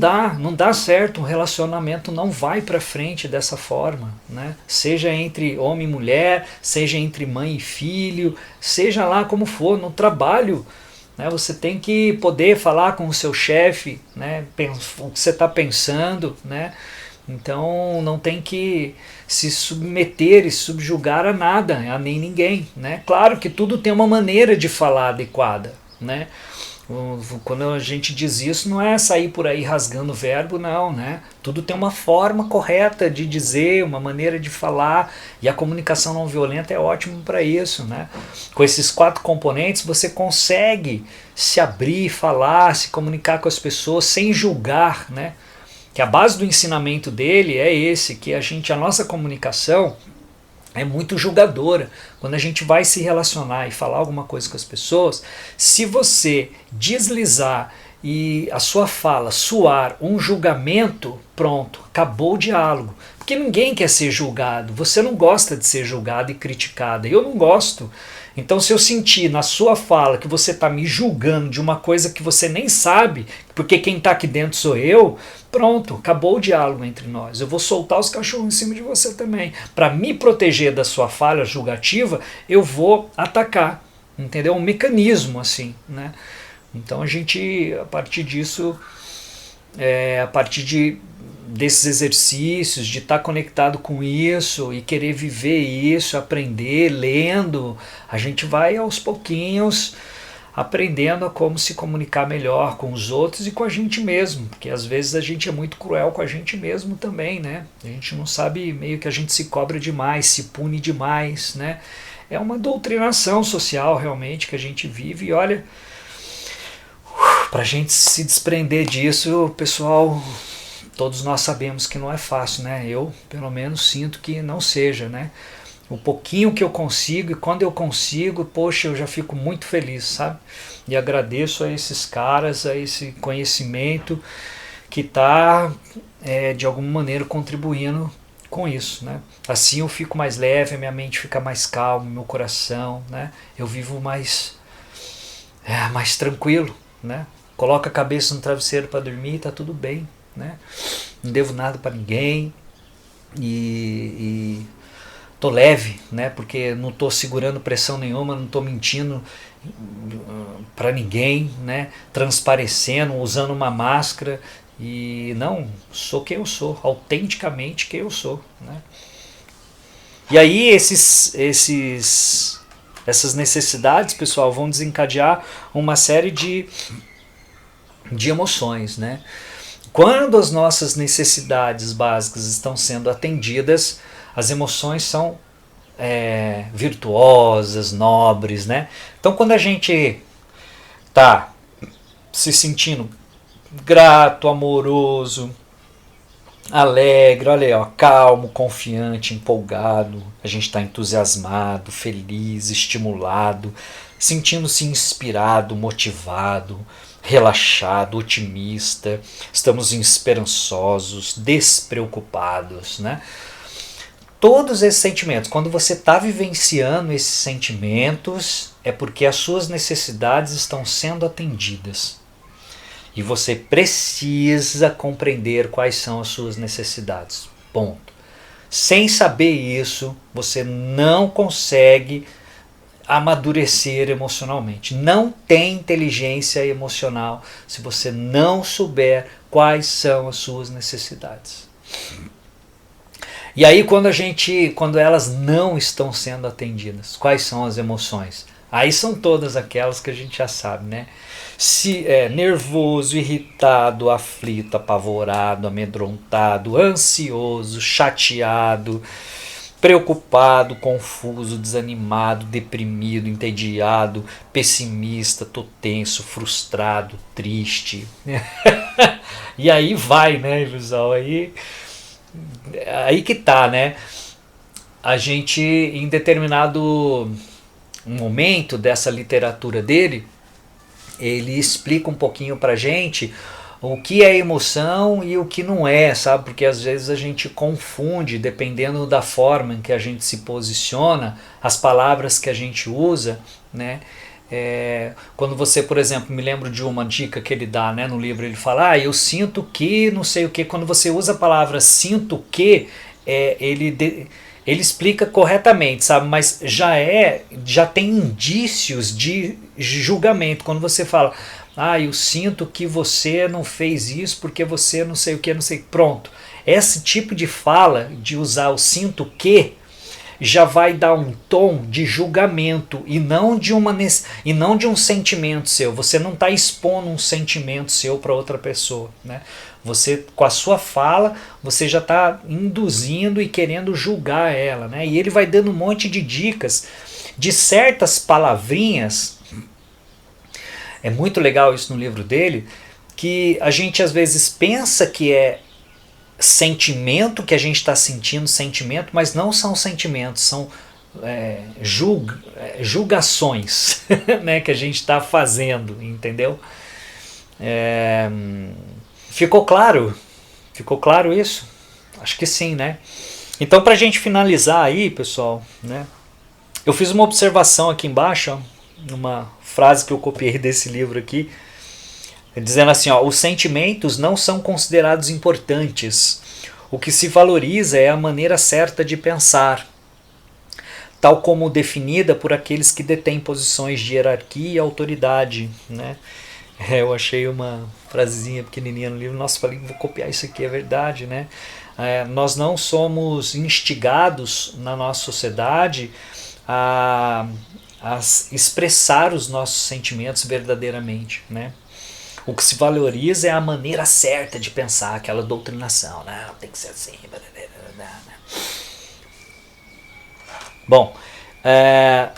dá certo, um relacionamento não vai para frente dessa forma, né? Seja entre homem e mulher, seja entre mãe e filho, seja lá como for, no trabalho, né? Você tem que poder falar com o seu chefe, né? O que você está pensando, né? Então não tem que se submeter e subjugar a nada, a nem ninguém, né? Claro que tudo tem uma maneira de falar adequada, né? Quando a gente diz isso, não é sair por aí rasgando o verbo, não, né? Tudo tem uma forma correta de dizer, uma maneira de falar, e a comunicação não violenta é ótimo para isso, né? Com esses 4 componentes você consegue se abrir, falar, se comunicar com as pessoas sem julgar, né? Que a base do ensinamento dele é esse, que a nossa comunicação é muito julgadora. Quando a gente vai se relacionar e falar alguma coisa com as pessoas, se você deslizar e a sua fala soar um julgamento, pronto, acabou o diálogo. Porque ninguém quer ser julgado. Você não gosta de ser julgado e criticado. Eu não gosto. Então, se eu sentir na sua fala que você está me julgando de uma coisa que você nem sabe, porque quem está aqui dentro sou eu, pronto, acabou o diálogo entre nós. Eu vou soltar os cachorros em cima de você também. Para me proteger da sua falha julgativa, eu vou atacar. Entendeu? Um mecanismo assim, né? Então a gente, a partir disso, a partir desses exercícios, de estar conectado com isso e querer viver isso, aprender, lendo, a gente vai aos pouquinhos aprendendo a como se comunicar melhor com os outros e com a gente mesmo, porque às vezes a gente é muito cruel com a gente mesmo também, né? A gente não sabe, meio que a gente se cobra demais, se pune demais, né? É uma doutrinação social realmente que a gente vive e olha, pra gente se desprender disso, pessoal, todos nós sabemos que não é fácil, né? Eu, pelo menos, sinto que não seja, né? O pouquinho que eu consigo, e quando eu consigo, poxa, eu já fico muito feliz, sabe? E agradeço a esses caras, a esse conhecimento que está, de alguma maneira, contribuindo com isso, né? Assim eu fico mais leve, a minha mente fica mais calma, meu coração, né? Eu vivo mais tranquilo, né? Coloco a cabeça no travesseiro para dormir, tá tudo bem, né? Não devo nada para ninguém e tô leve, né? Porque não tô segurando pressão nenhuma, não tô mentindo para ninguém, né? Transparecendo, usando uma máscara e não, sou quem eu sou, autenticamente quem eu sou, né? E aí essas necessidades, pessoal, vão desencadear uma série de emoções, né? Quando as nossas necessidades básicas estão sendo atendidas, as emoções são virtuosas, nobres, né? Então quando a gente está se sentindo grato, amoroso, alegre, olha aí, ó, calmo, confiante, empolgado, a gente está entusiasmado, feliz, estimulado, sentindo-se inspirado, motivado, relaxado, otimista, estamos esperançosos, despreocupados, né? Todos esses sentimentos, quando você está vivenciando esses sentimentos, é porque as suas necessidades estão sendo atendidas. E você precisa compreender quais são as suas necessidades. Ponto. Sem saber isso, você não consegue amadurecer emocionalmente. Não tem inteligência emocional se você não souber quais são as suas necessidades. E aí quando elas não estão sendo atendidas, quais são as emoções? Aí são todas aquelas que a gente já sabe, né? Se é nervoso, irritado, aflito, apavorado, amedrontado, ansioso, chateado, preocupado, confuso, desanimado, deprimido, entediado, pessimista, tô tenso, frustrado, triste. E aí vai, né, pessoal? Aí que tá, né? A gente, em determinado momento dessa literatura dele, ele explica um pouquinho pra gente o que é emoção e o que não é, sabe? Porque às vezes a gente confunde, dependendo da forma em que a gente se posiciona, as palavras que a gente usa, né? Quando você, por exemplo, me lembro de uma dica que ele dá, né, no livro, ele fala, eu sinto que, não sei o que, quando você usa a palavra sinto que, ele explica corretamente, sabe? Mas já tem indícios de julgamento. Quando você fala, eu sinto que você não fez isso porque você não sei o que, não sei. Pronto. Esse tipo de fala, de usar o sinto que, já vai dar um tom de julgamento e não de um sentimento seu. Você não está expondo um sentimento seu para outra pessoa, né? Você, com a sua fala, você já está induzindo e querendo julgar ela, né? E ele vai dando um monte de dicas de certas palavrinhas. É muito legal isso no livro dele, que a gente às vezes pensa que é sentimento, que a gente está sentindo sentimento, mas não são sentimentos, são julgações né, que a gente está fazendo, entendeu? Ficou claro? Ficou claro isso? Acho que sim, né? Então, para a gente finalizar aí, pessoal, né, Eu fiz uma observação aqui embaixo, ó, uma frase que eu copiei desse livro aqui, dizendo assim, ó, os sentimentos não são considerados importantes. O que se valoriza é a maneira certa de pensar, tal como definida por aqueles que detêm posições de hierarquia e autoridade, né? Eu achei uma frasezinha pequenininha no livro, nossa, falei, vou copiar isso aqui, é verdade, né? Nós não somos instigados na nossa sociedade a expressar os nossos sentimentos verdadeiramente, né? O que se valoriza é a maneira certa de pensar, aquela doutrinação, não, tem que ser assim. Bom,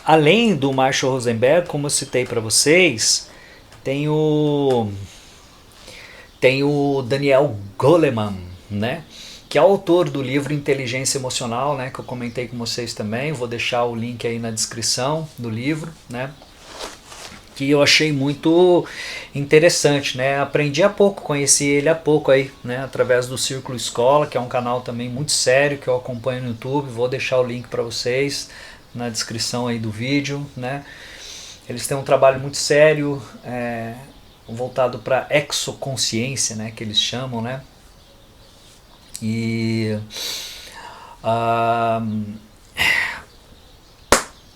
além do Marshall Rosenberg, como eu citei para vocês, tem o Daniel Goleman, né? Que é o autor do livro Inteligência Emocional, né? Que eu comentei com vocês também. Vou deixar o link aí na descrição do livro, né? Que eu achei muito interessante, né? Aprendi há pouco, conheci ele há pouco aí, né? Através do Círculo Escola, que é um canal também muito sério que eu acompanho no YouTube. Vou deixar o link para vocês na descrição aí do vídeo, né? Eles têm um trabalho muito sério, voltado para exoconsciência, né? Que eles chamam, né? E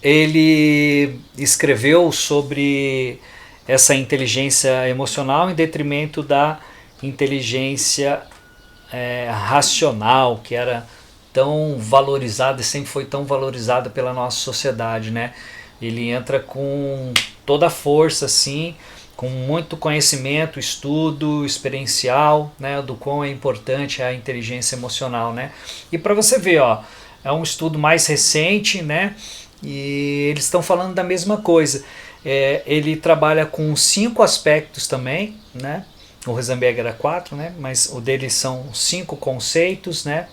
ele escreveu sobre essa inteligência emocional em detrimento da inteligência racional, que era tão valorizada e sempre foi tão valorizada pela nossa sociedade, né? Ele entra com toda a força, assim, com muito conhecimento, estudo, experiencial, né, do quão é importante a inteligência emocional, né? E para você ver, ó, é um estudo mais recente, né? E eles estão falando da mesma coisa. Ele trabalha com 5 aspectos também, né? O Rosenberg era 4, né? Mas o dele são 5 conceitos, né?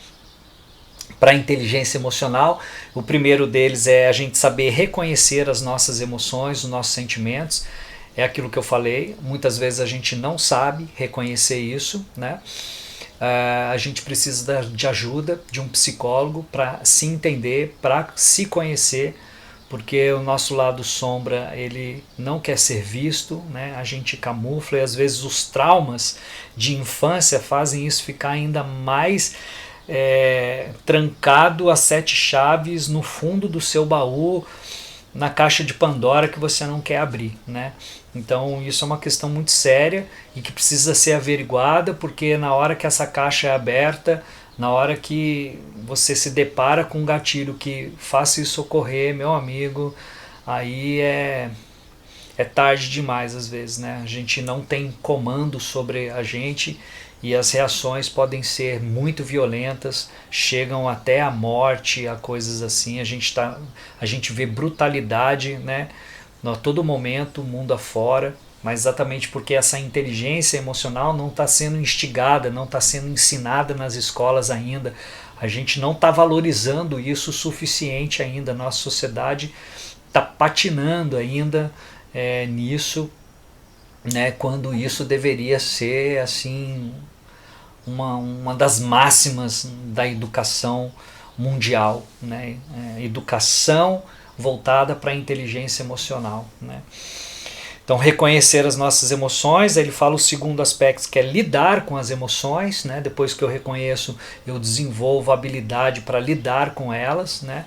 Para a inteligência emocional. O primeiro deles é a gente saber reconhecer as nossas emoções, os nossos sentimentos. É aquilo que eu falei, muitas vezes a gente não sabe reconhecer isso, né? A gente precisa de ajuda de um psicólogo para se entender, para se conhecer, porque o nosso lado sombra, ele não quer ser visto, né? A gente camufla e às vezes os traumas de infância fazem isso ficar ainda mais trancado a 7 chaves no fundo do seu baú, na caixa de Pandora que você não quer abrir, né? Então isso é uma questão muito séria e que precisa ser averiguada, porque na hora que essa caixa é aberta, na hora que você se depara com um gatilho que faça isso ocorrer, meu amigo, aí é tarde demais às vezes, né? A gente não tem comando sobre a gente e as reações podem ser muito violentas, chegam até a morte, a coisas assim. A gente vê brutalidade, né? A todo momento, mundo afora, mas exatamente porque essa inteligência emocional não está sendo instigada, não está sendo ensinada nas escolas ainda. A gente não está valorizando isso o suficiente ainda. Nossa sociedade está patinando ainda nisso, né, quando isso deveria ser assim uma das máximas da educação mundial, né? Educação voltada para a inteligência emocional, né? Então, reconhecer as nossas emoções, ele fala o segundo aspecto, que é lidar com as emoções, né? Depois que eu reconheço, eu desenvolvo a habilidade para lidar com elas, né?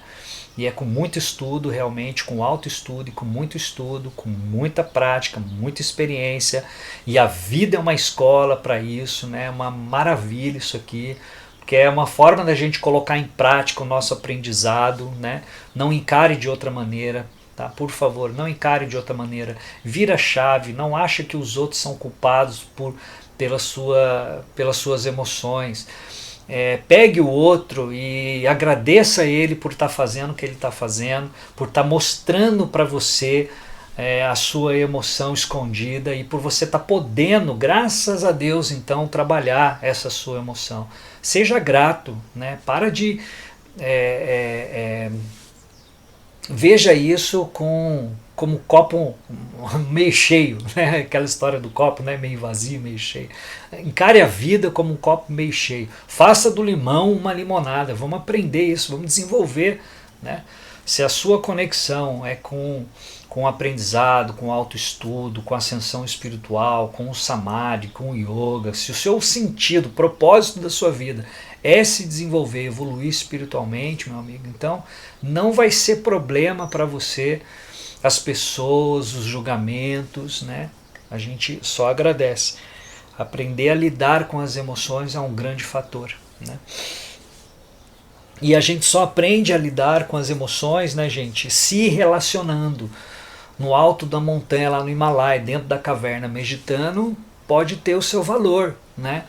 E é com muito estudo, realmente, com autoestudo e com muito estudo, com muita prática, muita experiência. E a vida é uma escola para isso, né? É uma maravilha isso aqui, porque é uma forma da gente colocar em prática o nosso aprendizado, né? Não encare de outra maneira, tá? Por favor, não encare de outra maneira. Vira a chave, não acha que os outros são culpados pelas suas emoções. Pegue o outro e agradeça a ele por estar fazendo o que ele está fazendo, por estar mostrando para você a sua emoção escondida e por você estar podendo, graças a Deus, então, trabalhar essa sua emoção. Seja grato, né? Para de... veja isso como copo meio cheio, né? Aquela história do copo, né? Meio vazio, meio cheio. Encare a vida como um copo meio cheio. Faça do limão uma limonada. Vamos aprender isso, vamos desenvolver, né? Se a sua conexão é com o aprendizado, com o autoestudo, com a ascensão espiritual, com o samadhi, com o yoga, se o seu sentido, o propósito da sua vida é se desenvolver, evoluir espiritualmente, meu amigo, então não vai ser problema para você as pessoas, os julgamentos, né? A gente só agradece. Aprender a lidar com as emoções é um grande fator, né? E a gente só aprende a lidar com as emoções, né, gente, se relacionando. No alto da montanha, lá no Himalaia, dentro da caverna, meditando, pode ter o seu valor, né?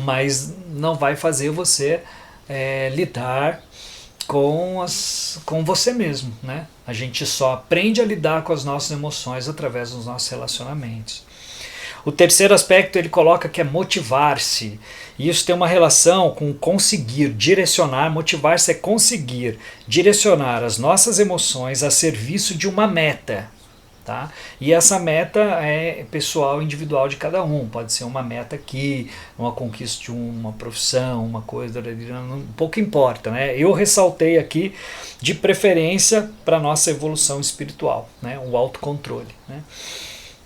Mas não vai fazer você lidar com você mesmo, né? A gente só aprende a lidar com as nossas emoções através dos nossos relacionamentos. O terceiro aspecto ele coloca que é motivar-se. E isso tem uma relação com conseguir direcionar. Motivar-se é conseguir direcionar as nossas emoções a serviço de uma meta. Tá? E essa meta é pessoal, individual de cada um. Pode ser uma meta aqui, uma conquista de uma profissão, uma coisa, pouco importa, né? Eu ressaltei aqui de preferência para a nossa evolução espiritual, né? O autocontrole, né?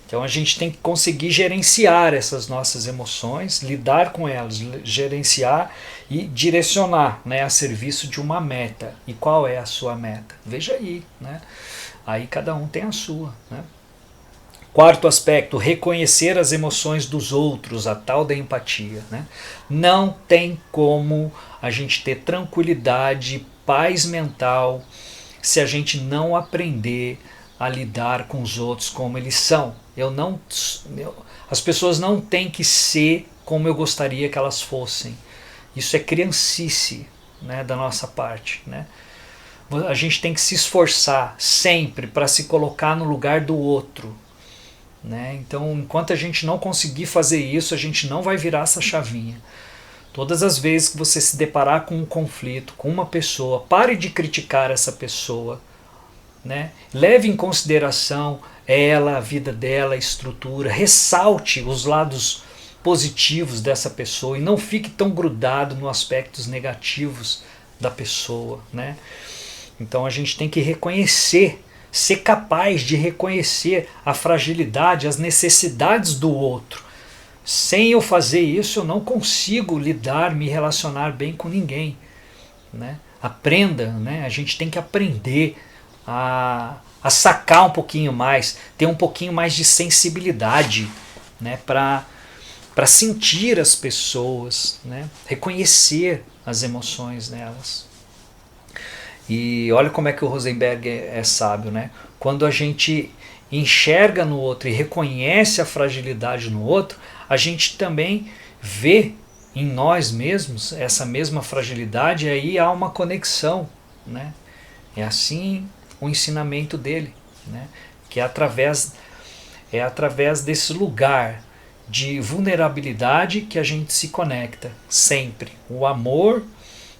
Então a gente tem que conseguir gerenciar essas nossas emoções, lidar com elas, gerenciar e direcionar, né, a serviço de uma meta. E qual é a sua meta? Veja aí, né? Aí cada um tem a sua, né? Quarto aspecto, reconhecer as emoções dos outros, a tal da empatia, né? Não tem como a gente ter tranquilidade, paz mental, se a gente não aprender a lidar com os outros como eles são. As pessoas não têm que ser como eu gostaria que elas fossem. Isso é criancice, né, da nossa parte, né? A gente tem que se esforçar sempre para se colocar no lugar do outro, né? Então, enquanto a gente não conseguir fazer isso, a gente não vai virar essa chavinha. Todas as vezes que você se deparar com um conflito, com uma pessoa, pare de criticar essa pessoa, né? Leve em consideração ela, a vida dela, a estrutura, ressalte os lados positivos dessa pessoa e não fique tão grudado nos aspectos negativos da pessoa, né? Então a gente tem que reconhecer, ser capaz de reconhecer a fragilidade, as necessidades do outro. Sem eu fazer isso, eu não consigo lidar, me relacionar bem com ninguém, né? Aprenda, né? A gente tem que aprender a sacar um pouquinho mais, ter um pouquinho mais de sensibilidade, né? Para sentir as pessoas, né? Reconhecer as emoções nelas. E olha como é que o Rosenberg é sábio, né? Quando a gente enxerga no outro e reconhece a fragilidade no outro, a gente também vê em nós mesmos essa mesma fragilidade e aí há uma conexão, né? É assim o ensinamento dele, né? Que é através desse lugar de vulnerabilidade que a gente se conecta sempre. O amor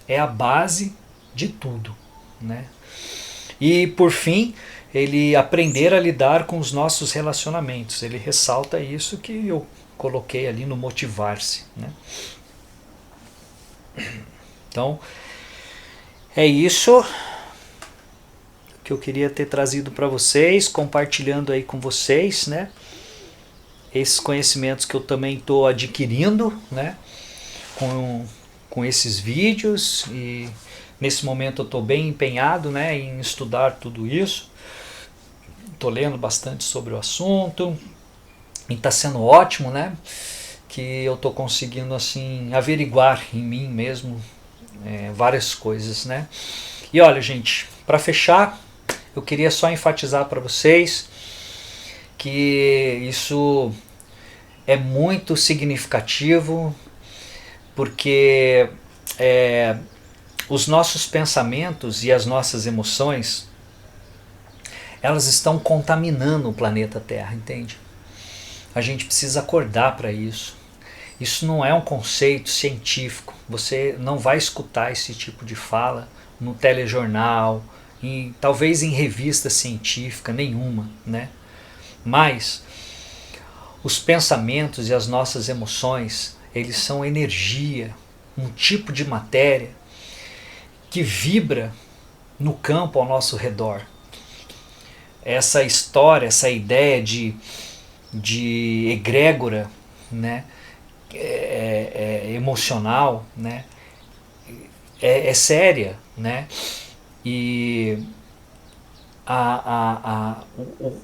é a base de tudo, né? E por fim, ele aprender a lidar com os nossos relacionamentos. Ele ressalta isso que eu coloquei ali no motivar-se, né? Então, é isso que eu queria ter trazido para vocês, compartilhando aí com vocês, né? Esses conhecimentos que eu também estou adquirindo, né? Com esses vídeos, e nesse momento eu estou bem empenhado, né, em estudar tudo isso. Estou lendo bastante sobre o assunto e está sendo ótimo, né? Que eu estou conseguindo assim averiguar em mim mesmo várias coisas, né? E olha, gente, para fechar, eu queria só enfatizar para vocês que isso é muito significativo, porque os nossos pensamentos e as nossas emoções, elas estão contaminando o planeta Terra, entende? A gente precisa acordar para isso. Isso não é um conceito científico. Você não vai escutar esse tipo de fala no telejornal, talvez em revista científica nenhuma, né? Mas os pensamentos e as nossas emoções, eles são energia, um tipo de matéria que vibra no campo ao nosso redor. Essa história, essa ideia de egrégora, né, emocional, né, é séria, né, e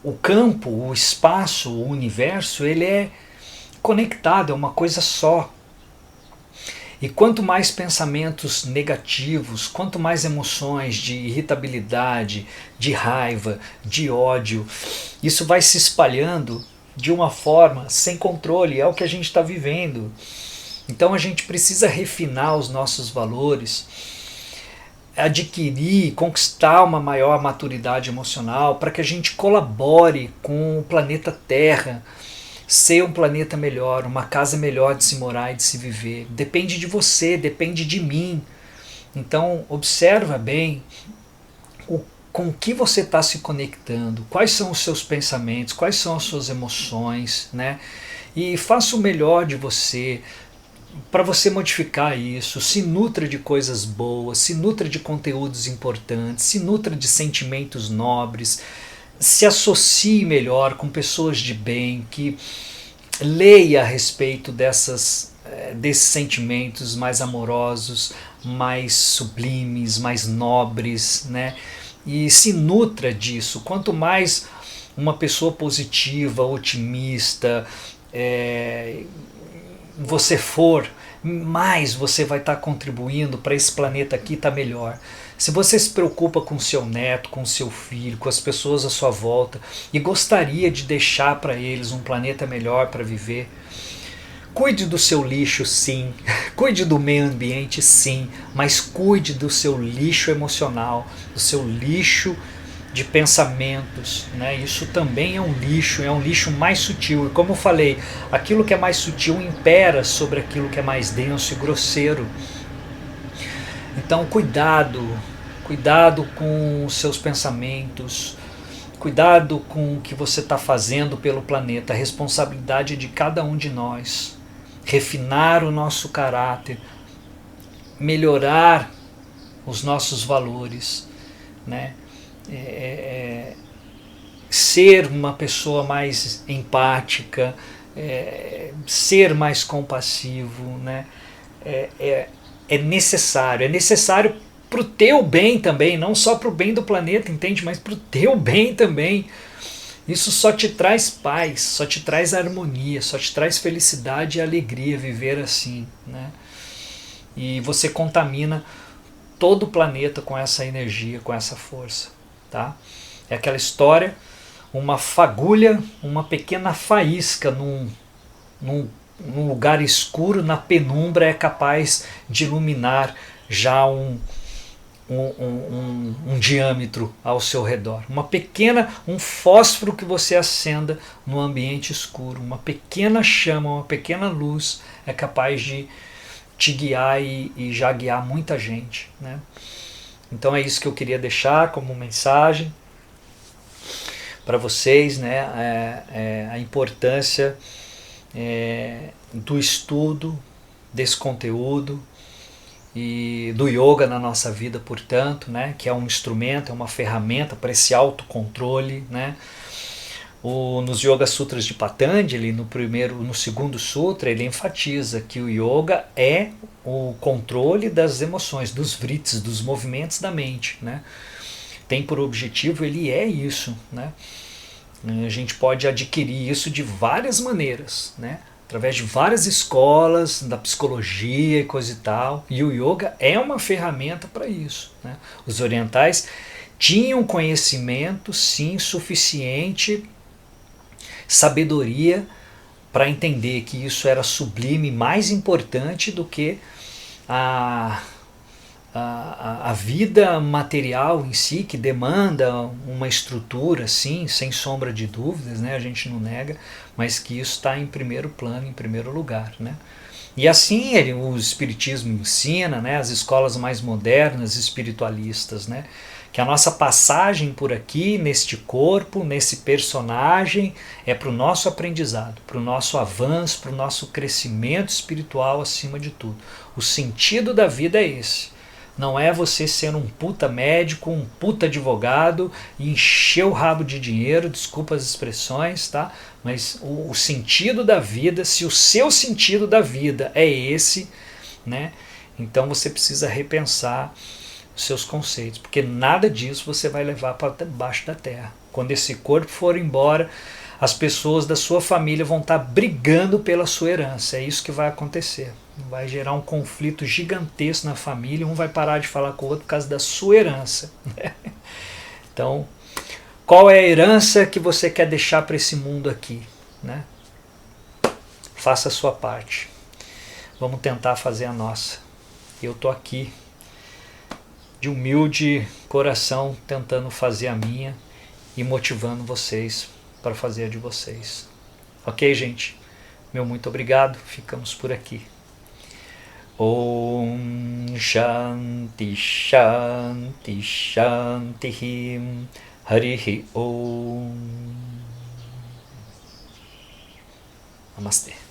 o campo, o espaço, o universo, ele é conectado, é uma coisa só. E quanto mais pensamentos negativos, quanto mais emoções de irritabilidade, de raiva, de ódio, isso vai se espalhando de uma forma sem controle, é o que a gente está vivendo. Então a gente precisa refinar os nossos valores, adquirir, conquistar uma maior maturidade emocional para que a gente colabore com o planeta Terra, ser um planeta melhor, uma casa melhor de se morar e de se viver. Depende de você, depende de mim. Então observa bem com o que você está se conectando, quais são os seus pensamentos, quais são as suas emoções, né? E faça o melhor de você para você modificar isso. Se nutra de coisas boas, se nutra de conteúdos importantes, se nutra de sentimentos nobres, se associe melhor com pessoas de bem, que leia a respeito desses sentimentos mais amorosos, mais sublimes, mais nobres, né? E se nutra disso. Quanto mais uma pessoa positiva, otimista, você for, mais você vai estar contribuindo para esse planeta aqui estar melhor. Se você se preocupa com seu neto, com seu filho, com as pessoas à sua volta e gostaria de deixar para eles um planeta melhor para viver, cuide do seu lixo, sim, cuide do meio ambiente, sim, mas cuide do seu lixo emocional, do seu lixo de pensamentos, né? Isso também é um lixo mais sutil. E como eu falei, aquilo que é mais sutil impera sobre aquilo que é mais denso e grosseiro. Então cuidado com os seus pensamentos, cuidado com o que você está fazendo pelo planeta. A responsabilidade é de cada um de nós. Refinar o nosso caráter, melhorar os nossos valores, né? Ser uma pessoa mais empática, ser mais compassivo, né? É necessário para o teu bem também, não só para o bem do planeta, entende? Mas para o teu bem também. Isso só te traz paz, só te traz harmonia, só te traz felicidade e alegria viver assim, né? E você contamina todo o planeta com essa energia, com essa força, tá? É aquela história, uma fagulha, uma pequena faísca num lugar escuro, na penumbra, é capaz de iluminar já um diâmetro ao seu redor. Um fósforo que você acenda no ambiente escuro, uma pequena chama, uma pequena luz é capaz de te guiar e já guiar muita gente, né? Então é isso que eu queria deixar como mensagem para vocês, né? A importância do estudo desse conteúdo e do yoga na nossa vida, portanto, né? Que é um instrumento, é uma ferramenta para esse autocontrole, né? Nos Yoga Sutras de Patanjali, no segundo sutra, ele enfatiza que o yoga é o controle das emoções, dos vritis, dos movimentos da mente, né? Tem por objetivo, ele é isso, né? A gente pode adquirir isso de várias maneiras, né? Através de várias escolas da psicologia e coisa e tal, e o yoga é uma ferramenta para isso, né? Os orientais tinham conhecimento, sim, suficiente, sabedoria para entender que isso era sublime, mais importante do que a vida material em si, que demanda uma estrutura, sim, sem sombra de dúvidas, né? A gente não nega, mas que isso está em primeiro plano, em primeiro lugar, né? E assim o Espiritismo ensina, né? As escolas mais modernas espiritualistas, né? Que a nossa passagem por aqui, neste corpo, nesse personagem, é para o nosso aprendizado, para o nosso avanço, para o nosso crescimento espiritual acima de tudo. O sentido da vida é esse. não é você ser um puta médico, um puta advogado e encher o rabo de dinheiro, desculpa as expressões, tá? Mas o sentido da vida, se o seu sentido da vida é esse, né? Então você precisa repensar os seus conceitos, porque nada disso você vai levar para debaixo da terra. Quando esse corpo for embora, as pessoas da sua família vão estar brigando pela sua herança. É isso que vai acontecer. Vai gerar um conflito gigantesco na família, um vai parar de falar com o outro por causa da sua herança. Então, qual é a herança que você quer deixar para esse mundo aqui, né? Faça a sua parte. Vamos tentar fazer a nossa. Eu tô aqui de humilde coração tentando fazer a minha e motivando vocês para fazer a de vocês. Ok, gente? Meu muito obrigado. Ficamos por aqui. Om Shanti Shanti Shanti Harihi Om. Namastê.